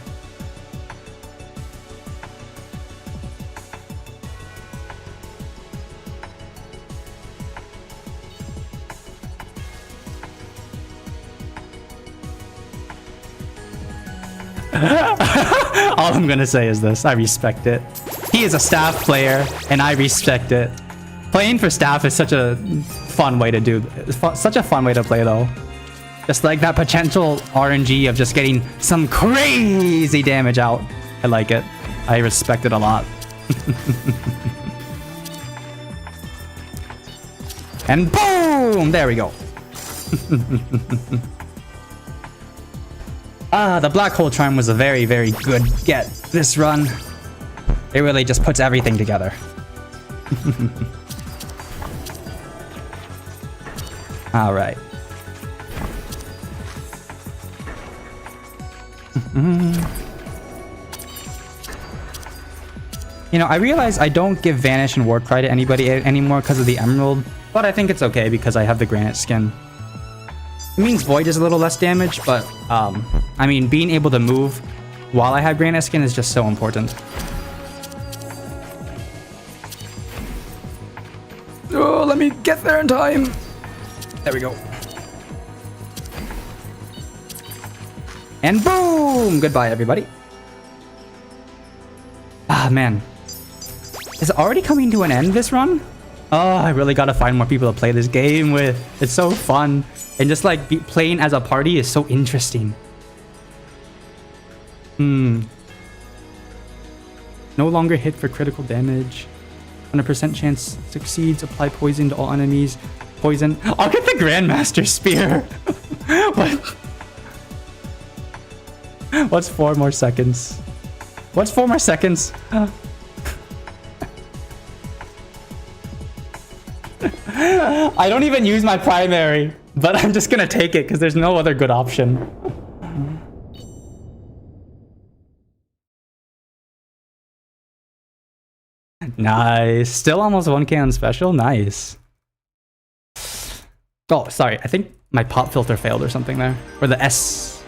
All I'm gonna say is this: I respect it. He is a staff player, and I respect it. Playing for staff is such a fun way to do. Such a fun way to play, though. Just like that potential RNG of just getting some crazy damage out. I like it. I respect it a lot. And boom! There we go. The Black Hole Charm was a very, very good get this run. It really just puts everything together. All right. You know, I realize I don't give Vanish and War Cry to anybody anymore because of the Emerald, but I think it's okay because I have the Granite skin. It means Void is a little less damage, but I mean, being able to move while I have Granite skin is just so important. Oh, let me get there in time. There we go. And boom! Goodbye, everybody. Ah, man. Is it already coming to an end, this run? Oh, I really gotta find more people to play this game with. It's so fun. And just like playing as a party is so interesting. No longer hit for critical damage. 100% chance succeeds. Apply poison to all enemies. Poison. I'll get the Grandmaster Spear. What? What's 4 more seconds? What's 4 more seconds? I don't even use my primary, but I'm just gonna take it because there's no other good option. Nice. Still almost 1k on special. Nice. Oh, sorry. I think my pop filter failed or something there. Or the S.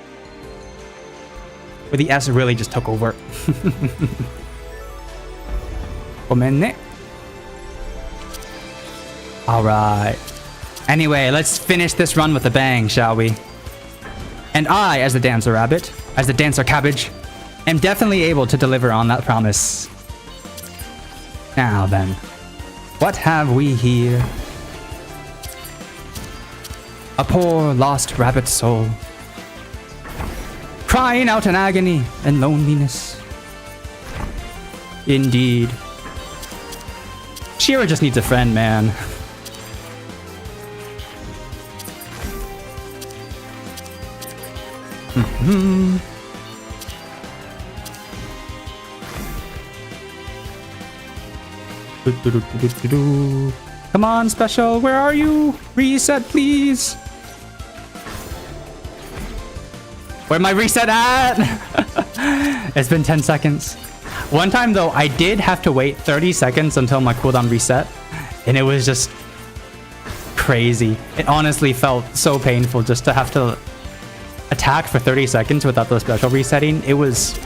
Or the S really just took over. Gomenne. Alright. Anyway, let's finish this run with a bang, shall we? And I, as the Dancer Rabbit, as the Dancer Cabbage, am definitely able to deliver on that promise. Now then, what have we here? A poor lost rabbit soul, crying out in agony and loneliness. Indeed. Shira just needs a friend, man. Come on, special, where are you? Reset, please. Where my reset at? It's been 10 seconds. One time though, I did have to wait 30 seconds until my cooldown reset, and it was just crazy. It honestly felt so painful just to have to attack for 30 seconds without the special resetting. It was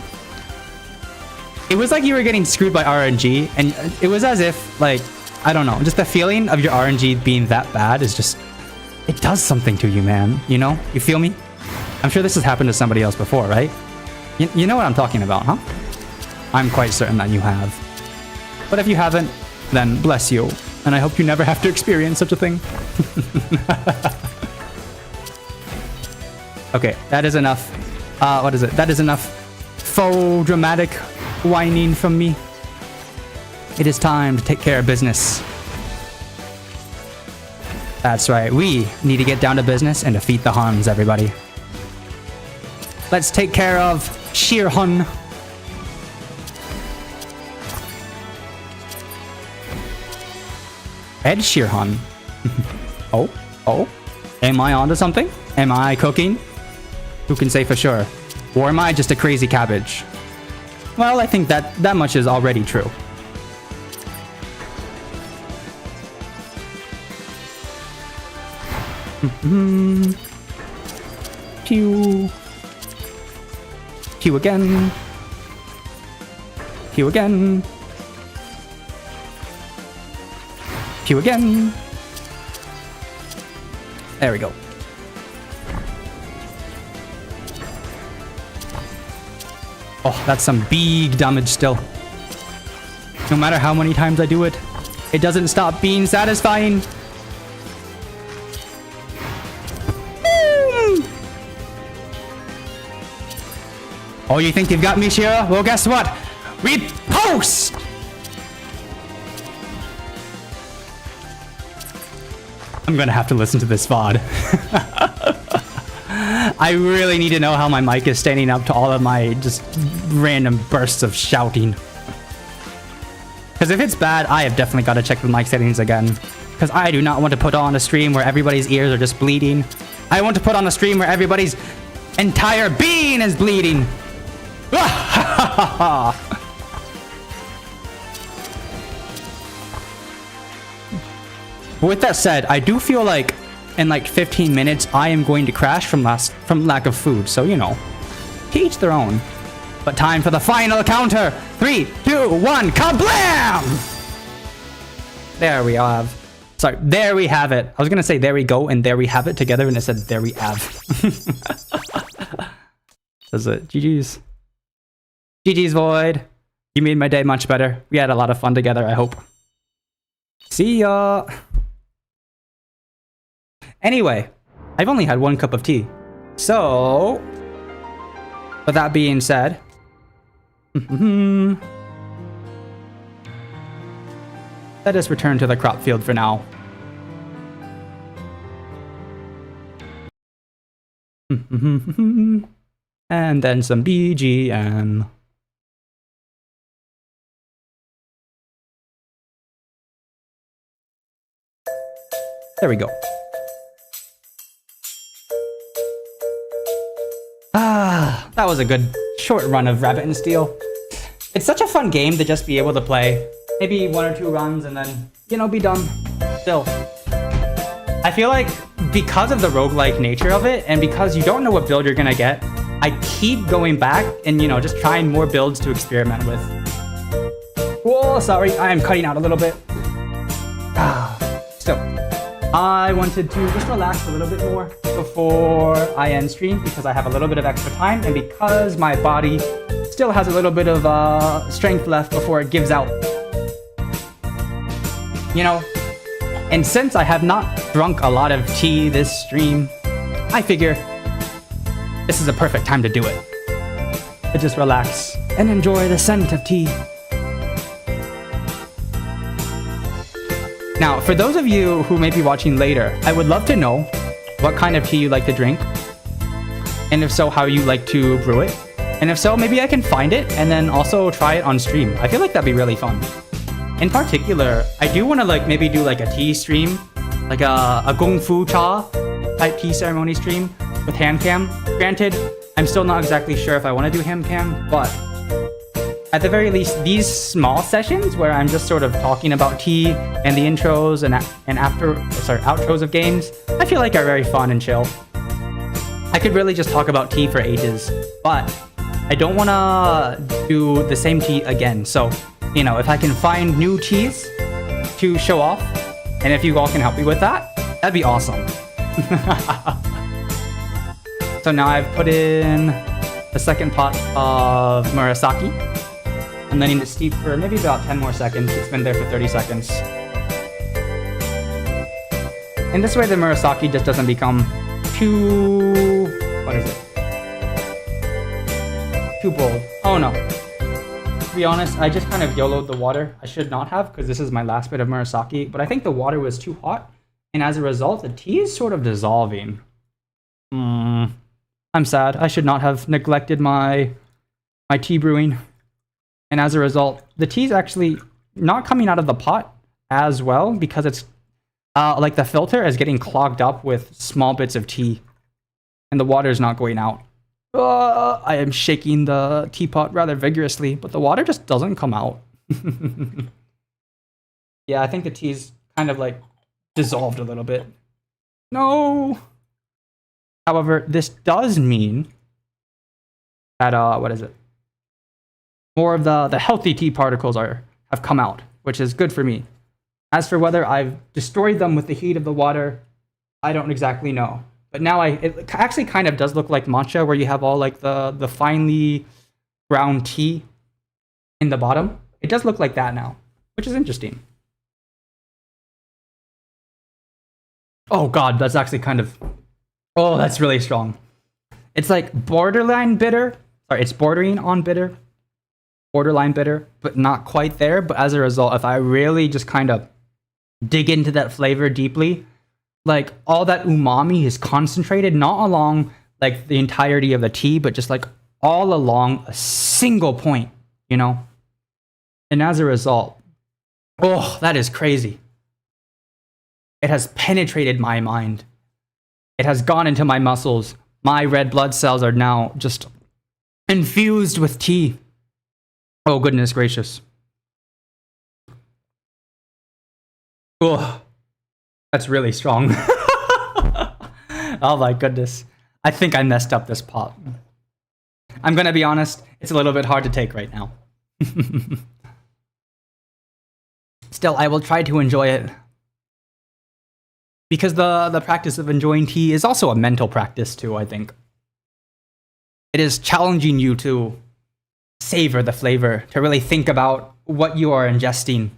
like you were getting screwed by RNG, and it was as if, like, I don't know, just the feeling of your RNG being that bad is just, it does something to you, man. You know? You feel me? I'm sure this has happened to somebody else before, right? You know what I'm talking about, huh? I'm quite certain that you have. But if you haven't, then bless you. And I hope you never have to experience such a thing. Okay, that is enough. What is it? That is enough faux dramatic whining from me. It is time to take care of business. That's right, we need to get down to business and defeat the Huns, everybody. Let's take care of Sheer Hun. Ed Sheerhan. Oh, am I onto something? Am I cooking? Who can say for sure? Or am I just a crazy cabbage? Well, I think that much is already true. Pew. Pew again. Pew again. Pew again. There we go. Oh, that's some big damage still. No matter how many times I do it, it doesn't stop being satisfying. Oh, you think you've got me, Shira? Well, guess what? Repost! I'm gonna have to listen to this VOD. I really need to know how my mic is standing up to all of my just random bursts of shouting. Because if it's bad, I have definitely got to check the mic settings again. Because I do not want to put on a stream where everybody's ears are just bleeding. I want to put on a stream where everybody's entire being is bleeding. With that said, I do feel like in like 15 minutes I am going to crash from lack of food. So, you know, to each their own. But time for the final counter. 3, 2, 1, kablam! There we have. Sorry, there we have it. I was gonna say there we go and there we have it together, and it said there we have. That's it. GG's. GG's, Void. You made my day much better. We had a lot of fun together, I hope. See ya! Anyway, I've only had 1 cup of tea. So, with that being said, let us return to the crop field for now. And then some BGM. There we go. Ah, that was a good short run of Rabbit and Steel. It's such a fun game to just be able to play. Maybe 1 or 2 runs and then, you know, be done. Still. I feel like because of the roguelike nature of it, and because you don't know what build you're gonna get, I keep going back and, you know, just trying more builds to experiment with. Whoa, sorry, I am cutting out a little bit. Still. I wanted to just relax a little bit more before I end stream because I have a little bit of extra time and because my body still has a little bit of strength left before it gives out. You know, and since I have not drunk a lot of tea this stream, I figure this is a perfect time to do it. To just relax and enjoy the scent of tea. Now, for those of you who may be watching later, I would love to know what kind of tea you like to drink. And if so, how you like to brew it. And if so, maybe I can find it and then also try it on stream. I feel like that'd be really fun. In particular, I do want to like maybe do like a tea stream, like a Gong Fu Cha type tea ceremony stream with hand cam. Granted, I'm still not exactly sure if I want to do hand cam, but at the very least, these small sessions where I'm just sort of talking about tea and the intros and outros of games, I feel like are very fun and chill. I could really just talk about tea for ages, but I don't want to do the same tea again. So, you know, if I can find new teas to show off, and if you all can help me with that, that'd be awesome. So now I've put in the second pot of Murasaki. I'm letting it steep for maybe about 10 more seconds. It's been there for 30 seconds. And this way the Murasaki just doesn't become too... what is it? Too bold. Oh no. To be honest, I just kind of YOLO'd the water. I should not have, because this is my last bit of Murasaki. But I think the water was too hot. And as a result, the tea is sort of dissolving. I'm sad. I should not have neglected my tea brewing. And as a result, the tea's actually not coming out of the pot as well because it's like the filter is getting clogged up with small bits of tea and the water is not going out. I am shaking the teapot rather vigorously, but the water just doesn't come out. Yeah, I think the tea's kind of like dissolved a little bit. No! However, this does mean that, what is it? More of the healthy tea particles have come out, which is good for me. As for whether I've destroyed them with the heat of the water, I don't exactly know. But now it actually kind of does look like matcha, where you have all like the finely ground tea in the bottom. It does look like that now, which is interesting. Oh god, that's actually kind of... oh, that's really strong. It's like borderline bitter. Sorry, it's bordering on bitter. Borderline bitter, but not quite there. But as a result, if I really just kind of dig into that flavor deeply, like all that umami is concentrated, not along like the entirety of the tea, but just like all along a single point, you know? And as a result, oh, that is crazy. It has penetrated my mind. It has gone into my muscles. My red blood cells are now just infused with tea. Oh, goodness gracious. Oh, that's really strong. Oh my goodness. I think I messed up this pot. I'm gonna be honest, it's a little bit hard to take right now. Still, I will try to enjoy it. Because the practice of enjoying tea is also a mental practice too, I think. It is challenging you to savor the flavor, to really think about what you are ingesting.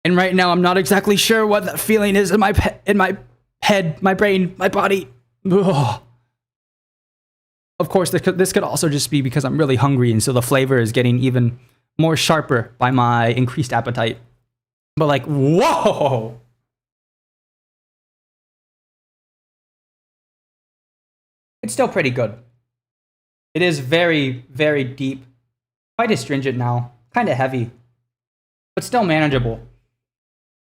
And right now, I'm not exactly sure what that feeling is in my head, my brain, my body. Ugh. Of course, this could also just be because I'm really hungry, and so the flavor is getting even more sharper by my increased appetite. But like, whoa! It's still pretty good. It is very, very deep. Quite astringent now. Kind of heavy. But still manageable.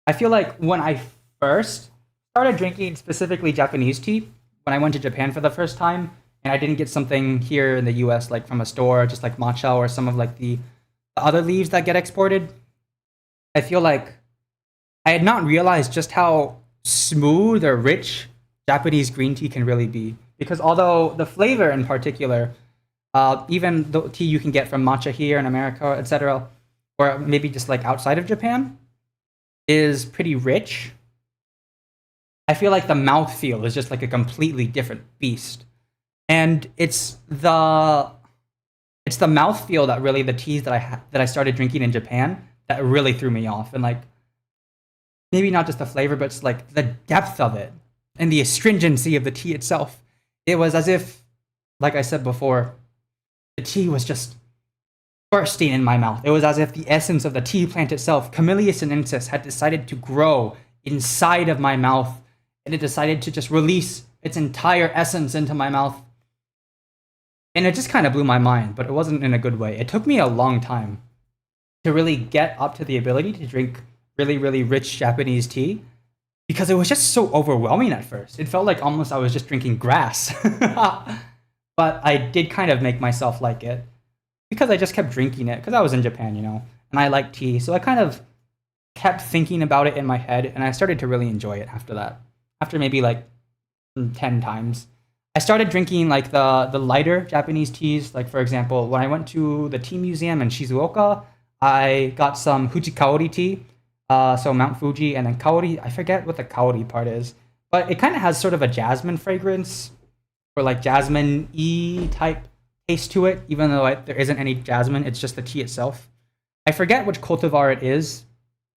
I feel like when I first started drinking specifically Japanese tea, when I went to Japan for the first time, and I didn't get something here in the US, like from a store, just like matcha or some of like the other leaves that get exported, I feel like I had not realized just how smooth or rich Japanese green tea can really be. Because although the flavor in particular, even the tea you can get from matcha here in America, etc., or maybe just like outside of Japan, is pretty rich, I feel like the mouthfeel is just like a completely different beast. And it's the mouthfeel that really the teas that I started drinking in Japan that really threw me off. And like, maybe not just the flavor, but it's like the depth of it and the astringency of the tea itself. It was as if, like I said before, the tea was just bursting in my mouth. It was as if the essence of the tea plant itself, Camellia sinensis, had decided to grow inside of my mouth, and it decided to just release its entire essence into my mouth. And it just kind of blew my mind, but it wasn't in a good way. It took me a long time to really get up to the ability to drink really, really rich Japanese tea, because it was just so overwhelming at first. It felt like almost I was just drinking grass. But I did kind of make myself like it, because I just kept drinking it, because I was in Japan, you know, and I like tea. So I kind of kept thinking about it in my head, and I started to really enjoy it after that. After maybe like 10 times. I started drinking like the lighter Japanese teas. Like, for example, when I went to the tea museum in Shizuoka, I got some Fujikaori tea. So Mount Fuji, and then kaori, I forget what the kaori part is, but it kind of has sort of a jasmine fragrance, or like jasmine-y type taste to it, even though there isn't any jasmine, it's just the tea itself. I forget which cultivar it is,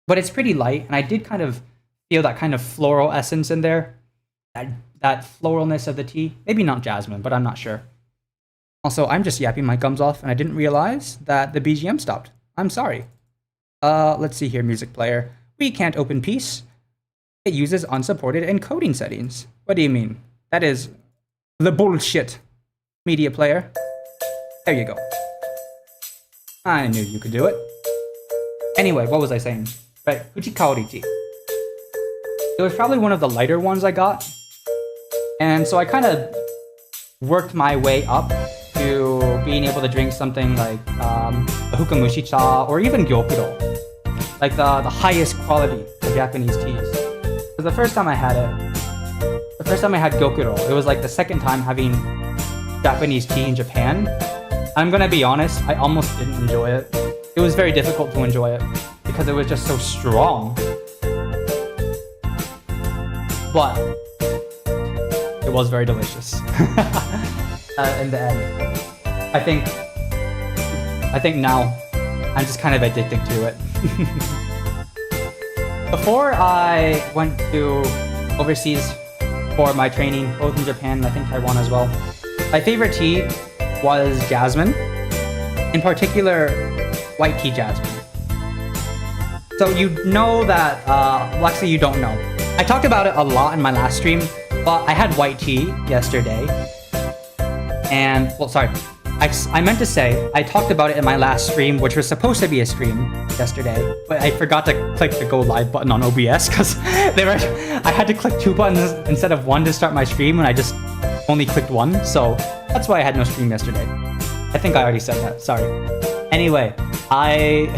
but it's pretty light, and I did kind of feel that kind of floral essence in there, that floralness of the tea. Maybe not jasmine, but I'm not sure. Also, I'm just yapping my gums off, and I didn't realize that the BGM stopped. I'm sorry. Let's see here, music player. We can't open Peace. It uses unsupported encoding settings. What do you mean? That is the bullshit. Media player. There you go. I knew you could do it. Anyway, what was I saying? Right, Fujikaori tea. It was probably one of the lighter ones I got. And so I kind of worked my way up to being able to drink something like hukamushi cha or even gyokuro. Like the highest quality of Japanese teas. So the first time I had gyokuro, it was like the second time having Japanese tea in Japan. I'm gonna be honest, I almost didn't enjoy it. It was very difficult to enjoy it because it was just so strong. But it was very delicious. In the end, I think now I'm just kind of addicted to it. Before I went to overseas for my training, both in Japan and I think Taiwan as well, my favorite tea was jasmine, in particular white tea jasmine. So you know that, well actually you don't know. I talked about it a lot in my last stream, but I had white tea yesterday. And, well sorry, I meant to say, I talked about it in my last stream, which was supposed to be a stream yesterday, but I forgot to click the go live button on OBS because I had to click 2 buttons instead of 1 to start my stream, and I just only clicked 1, so that's why I had no stream yesterday. I think I already said that, sorry. Anyway, I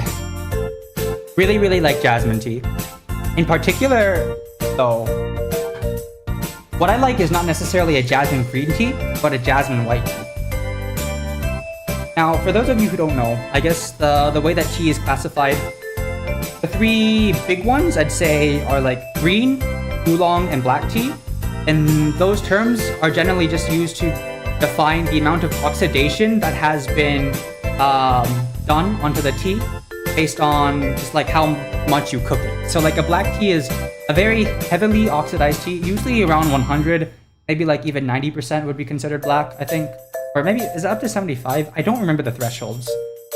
really, really like jasmine tea. In particular, though, what I like is not necessarily a jasmine green tea, but a jasmine white tea. Now, for those of you who don't know, I guess the way that tea is classified, the 3 big ones I'd say are like green, oolong, and black tea. And those terms are generally just used to define the amount of oxidation that has been done onto the tea based on just like how much you cook it. So like a black tea is a very heavily oxidized tea, usually around 100, maybe like even 90% would be considered black, I think. Or maybe, is it up to 75? I don't remember the thresholds.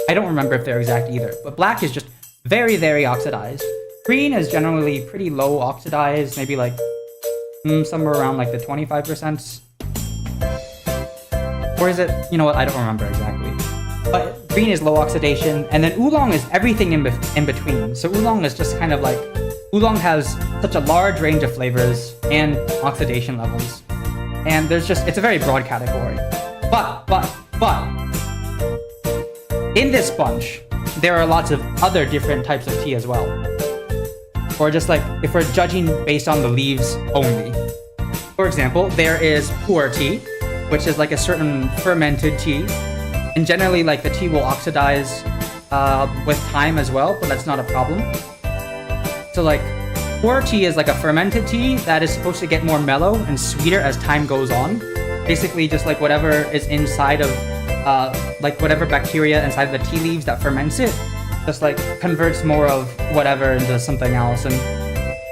I don't remember if they're exact either. But black is just very, very oxidized. Green is generally pretty low oxidized, maybe like somewhere around like the 25%. Or is it, you know what, I don't remember exactly. But green is low oxidation, and then oolong is everything in between. So oolong is just kind of like, oolong has such a large range of flavors and oxidation levels. And there's just, it's a very broad category. But, in this bunch, there are lots of other different types of tea as well. Or just like, if we're judging based on the leaves only. For example, there is pu'er tea, which is like a certain fermented tea. And generally, like, the tea will oxidize with time as well, but that's not a problem. So like, pu'er tea is like a fermented tea that is supposed to get more mellow and sweeter as time goes on. Basically, just like whatever is inside of, like whatever bacteria inside of the tea leaves that ferments it, just like converts more of whatever into something else. And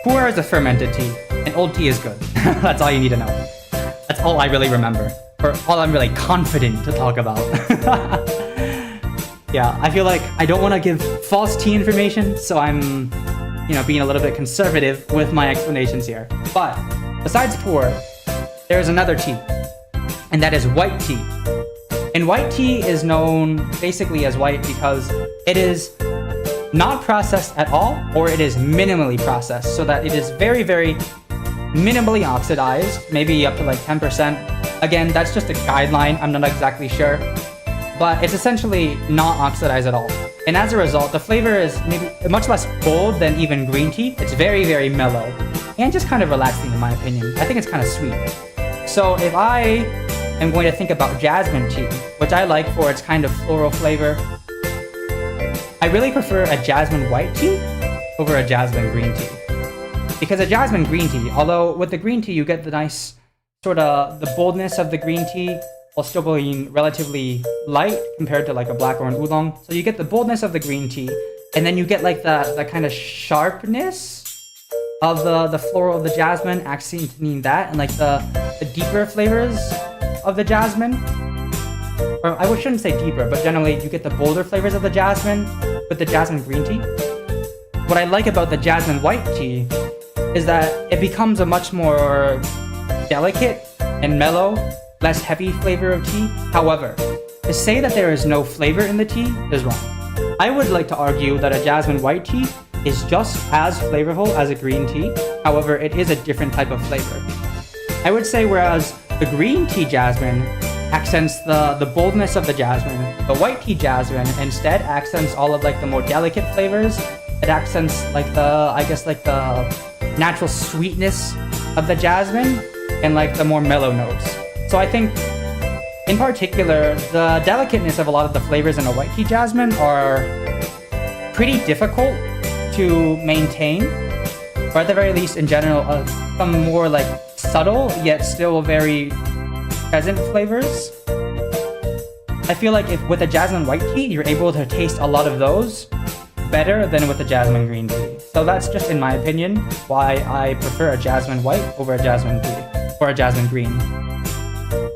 pu'er is a fermented tea, and old tea is good. That's all you need to know. That's all I really remember, or all I'm really confident to talk about. Yeah, I feel like I don't want to give false tea information, so I'm, you know, being a little bit conservative with my explanations here. But besides pu'er, there's another tea, and that is white tea. And white tea is known basically as white because it is not processed at all, or it is minimally processed, so that it is very, very minimally oxidized, maybe up to like 10%. Again, that's just a guideline, I'm not exactly sure. But it's essentially not oxidized at all. And as a result, the flavor is maybe much less bold than even green tea. It's very, very mellow and just kind of relaxing in my opinion. I think it's kind of sweet. So if I am going to think about jasmine tea, which I like for its kind of floral flavor, I really prefer a jasmine white tea over a jasmine green tea. Because a jasmine green tea, although with the green tea you get the nice sort of the boldness of the green tea while still being relatively light compared to like a black or an oolong. So you get the boldness of the green tea, and then you get like the kind of sharpness of the floral of the jasmine, accenting that, and like the deeper flavors of the jasmine. Or I shouldn't say deeper, but generally you get the bolder flavors of the jasmine with the jasmine green tea. What I like about the jasmine white tea is that it becomes a much more delicate and mellow, less heavy flavor of tea. However, to say that there is no flavor in the tea is wrong. I would like to argue that a jasmine white tea is just as flavorful as a green tea. However, it is a different type of flavor. I would say whereas the green tea jasmine accents the boldness of the jasmine, the white tea jasmine instead accents all of like the more delicate flavors. It accents like the natural sweetness of the jasmine and like the more mellow notes. So I think, in particular, the delicateness of a lot of the flavors in a white tea jasmine are pretty difficult to maintain, or at the very least, in general, some more like subtle yet still very present flavors. I feel like if with a jasmine white tea, you're able to taste a lot of those better than with a jasmine green tea. So that's just, in my opinion, why I prefer a jasmine white over a jasmine tea, or a jasmine green.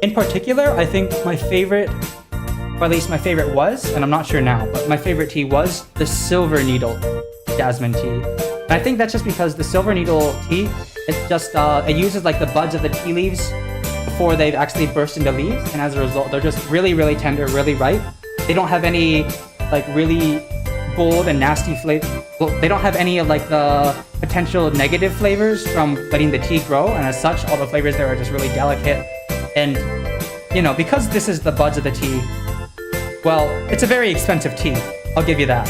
In particular, I think my favorite, or at least my favorite was, and I'm not sure now, but my favorite tea was the silver needle jasmine tea. And I think that's just because the silver needle tea, it uses like the buds of the tea leaves before they've actually burst into leaves, and as a result, they're just really, really tender, really ripe. They don't have any like really bold and nasty flavor. Well, they don't have any of like the potential negative flavors from letting the tea grow, and as such, all the flavors there are just really delicate. And you know, because this is the buds of the tea, well, it's a very expensive tea. I'll give you that.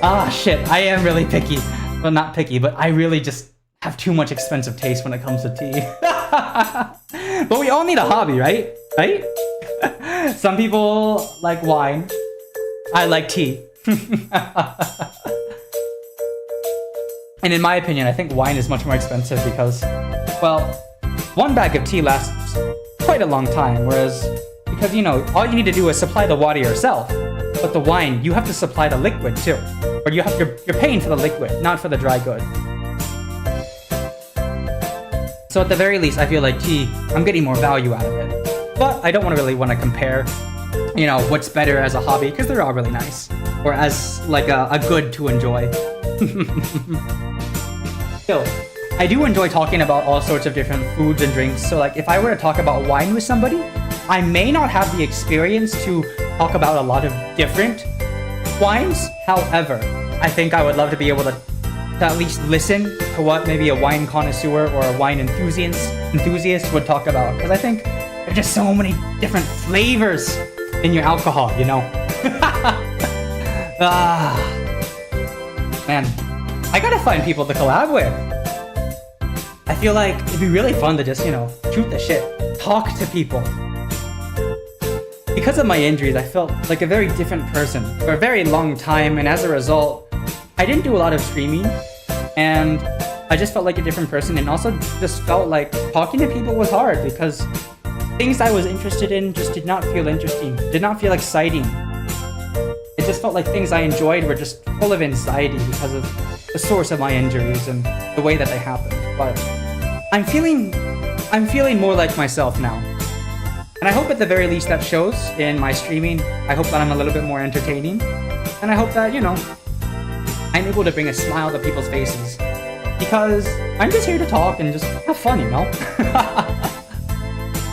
Ah, shit. I am really picky. Well, not picky, but I really just have too much expensive taste when it comes to tea. But we all need a hobby, right? Right? Some people like wine. I like tea. And in my opinion, I think wine is much more expensive because, well, one bag of tea lasts quite a long time, whereas, because, you know, all you need to do is supply the water yourself. But the wine, you have to supply the liquid too. Or you're paying for the liquid, not for the dry good. So at the very least, I feel like tea, I'm getting more value out of it. But I don't really want to compare, you know, what's better as a hobby, because they're all really nice. Or as like a good to enjoy. Still, I do enjoy talking about all sorts of different foods and drinks. So like if I were to talk about wine with somebody, I may not have the experience to talk about a lot of different wines. However, I think I would love to be able to at least listen to what maybe a wine connoisseur or a wine enthusiast would talk about. Because I think there's just so many different flavors in your alcohol, you know? Man, I gotta find people to collab with. I feel like it'd be really fun to just, you know, shoot the shit, talk to people. Because of my injuries, I felt like a very different person for a very long time, and as a result, I didn't do a lot of streaming, and I just felt like a different person, and also just felt like talking to people was hard because things I was interested in just did not feel interesting, did not feel exciting. It just felt like things I enjoyed were just full of anxiety because of the source of my injuries and the way that they happened. But I'm feeling more like myself now. And I hope at the very least that shows in my streaming. I hope that I'm a little bit more entertaining. And I hope that, you know, I'm able to bring a smile to people's faces. Because I'm just here to talk and just have fun, you know?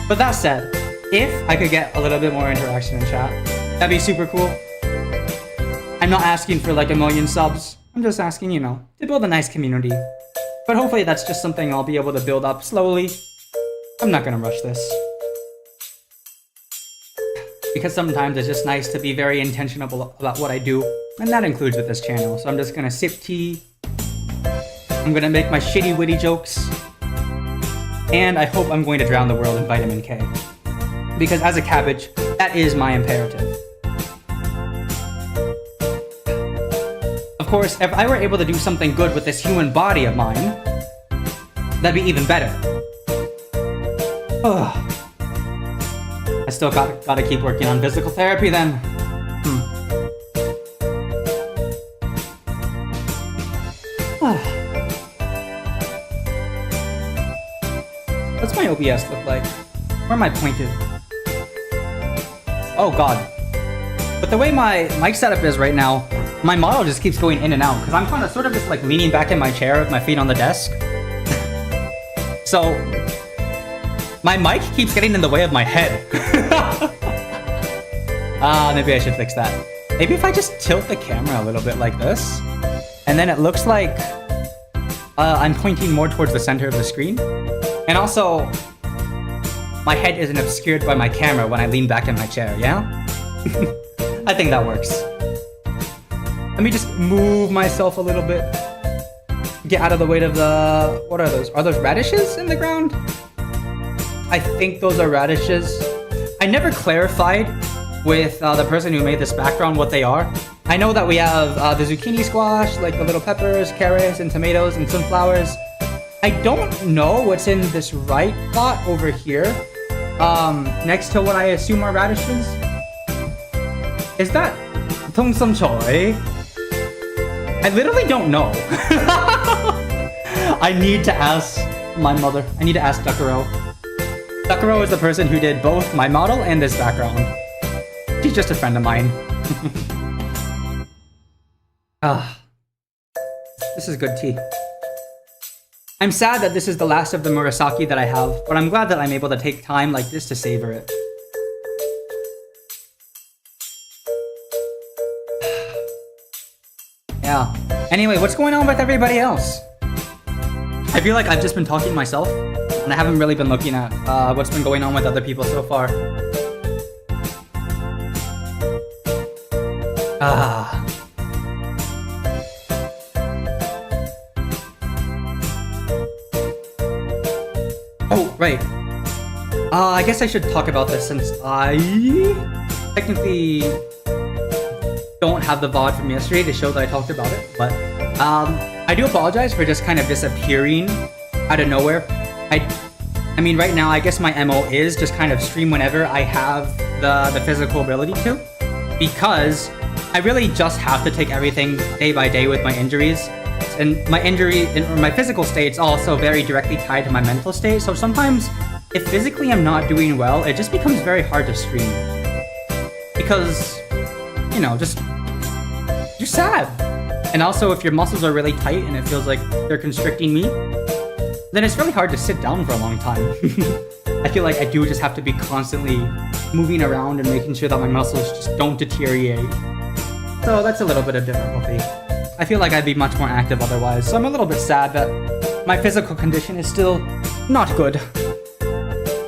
But that said, if I could get a little bit more interaction in chat, that'd be super cool. I'm not asking for like 1 million subs. I'm just asking, you know, to build a nice community. But hopefully that's just something I'll be able to build up slowly. I'm not gonna rush this. Because sometimes it's just nice to be very intentional about what I do, and that includes with this channel. So I'm just gonna sip tea, I'm gonna make my shitty witty jokes, and I hope I'm going to drown the world in vitamin K. Because as a cabbage, that is my imperative. Of course, if I were able to do something good with this human body of mine, that'd be even better. I still gotta keep working on physical therapy then. What's my OBS look like? Where am I pointed? Oh god. But the way my mic setup is right now, my model just keeps going in and out because I'm kind of sort of just like leaning back in my chair with my feet on the desk. So my mic keeps getting in the way of my head. Maybe I should fix that. Maybe if I just tilt the camera a little bit like this, and then it looks like I'm pointing more towards the center of the screen. And also, my head isn't obscured by my camera when I lean back in my chair, yeah? I think that works. Let me just move myself a little bit. Get out of the weight of the... What are those? Are those radishes in the ground? I think those are radishes. I never clarified with the person who made this background what they are. I know that we have the zucchini squash, like the little peppers, carrots, and tomatoes, and sunflowers. I don't know what's in this right pot over here, next to what I assume are radishes. Is that Tongsum Choi? I literally don't know. I need to ask my mother. I need to ask Duckero. Duckero is the person who did both my model and this background. She's just a friend of mine. This is good tea. I'm sad that this is the last of the Murasaki that I have, but I'm glad that I'm able to take time like this to savor it. Yeah. Anyway, what's going on with everybody else? I feel like I've just been talking to myself, and I haven't really been looking at what's been going on with other people so far. Oh, right. I guess I should talk about this since I technically don't have the VOD from yesterday to show that I talked about it, but I do apologize for just kind of disappearing out of nowhere. I mean, right now, I guess my MO is just kind of stream whenever I have the physical ability to, because I really just have to take everything day by day with my injuries. And my injury, or my physical state's also very directly tied to my mental state, so sometimes if physically I'm not doing well, it just becomes very hard to stream. Because, you know, just, you're sad. And also, if your muscles are really tight and it feels like they're constricting me, then it's really hard to sit down for a long time. I feel like I do just have to be constantly moving around and making sure that my muscles just don't deteriorate. So that's a little bit of difficulty. I feel like I'd be much more active otherwise, so I'm a little bit sad that my physical condition is still not good.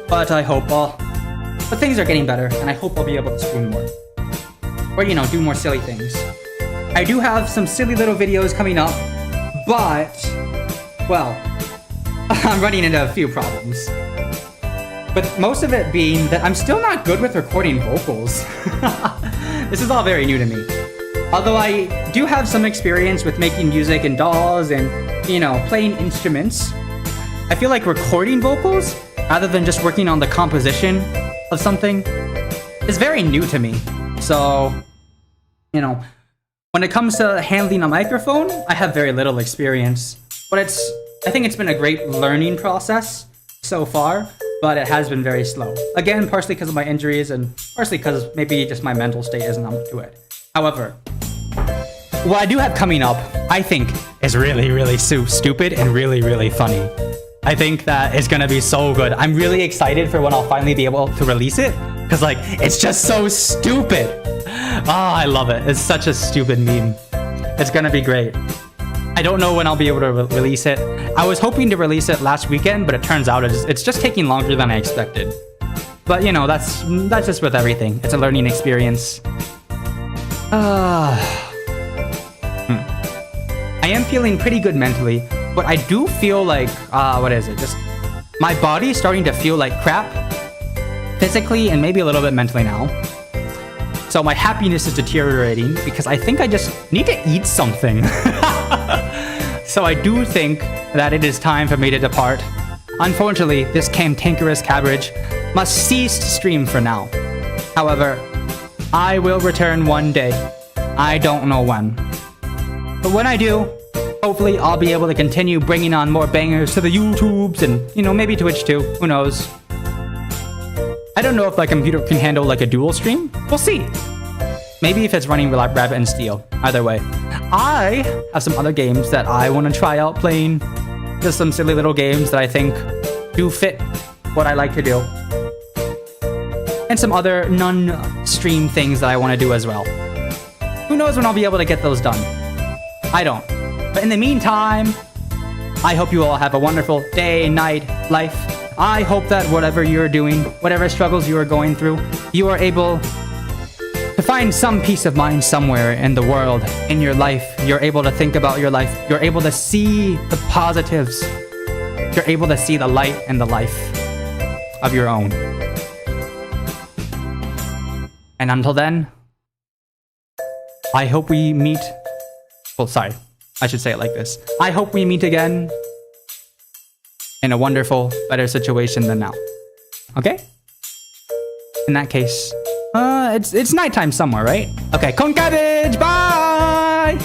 But I hope but things are getting better, and I hope I'll be able to stream more. Or, you know, do more silly things. I do have some silly little videos coming up, but, well, I'm running into a few problems. But most of it being that I'm still not good with recording vocals. This is all very new to me. Although I do have some experience with making music in DAWs and, you know, playing instruments, I feel like recording vocals, rather than just working on the composition of something, is very new to me. So, you know, when it comes to handling a microphone, I have very little experience. But I think it's been a great learning process so far, but it has been very slow. Again, partially because of my injuries and partially because maybe just my mental state isn't up to it. However, what I do have coming up, I think, is really, really stupid and really, really funny. I think that it's gonna be so good. I'm really excited for when I'll finally be able to release it, because, like, it's just so stupid. Oh, I love it. It's such a stupid meme. It's gonna be great. I don't know when I'll be able to release it. I was hoping to release it last weekend, but it turns out it's just taking longer than I expected. But, you know, that's just with everything. It's a learning experience. I am feeling pretty good mentally, but I do feel like, just my body is starting to feel like crap, physically and maybe a little bit mentally now. So my happiness is deteriorating because I think I just need to eat something. So I do think that it is time for me to depart. Unfortunately, this cantankerous cabbage must cease to stream for now. However, I will return one day. I don't know when. But when I do, hopefully I'll be able to continue bringing on more bangers to the YouTubes and, you know, maybe Twitch too. Who knows? I don't know if my computer can handle like a dual stream. We'll see. Maybe if it's running Rabbit and Steel. Either way. I have some other games that I want to try out playing. Just some silly little games that I think do fit what I like to do. And some other non-stream things that I want to do as well. Who knows when I'll be able to get those done? I don't. But in the meantime, I hope you all have a wonderful day, night, life. I hope that whatever you're doing, whatever struggles you are going through, you are able to find some peace of mind somewhere in the world, in your life. You're able to think about your life. You're able to see the positives. You're able to see the light and the life of your own. And until then, I hope we meet... Well, sorry. I should say it like this. I hope we meet again in a wonderful, better situation than now. Okay? In that case, it's nighttime somewhere, right? Okay, con cabbage, bye!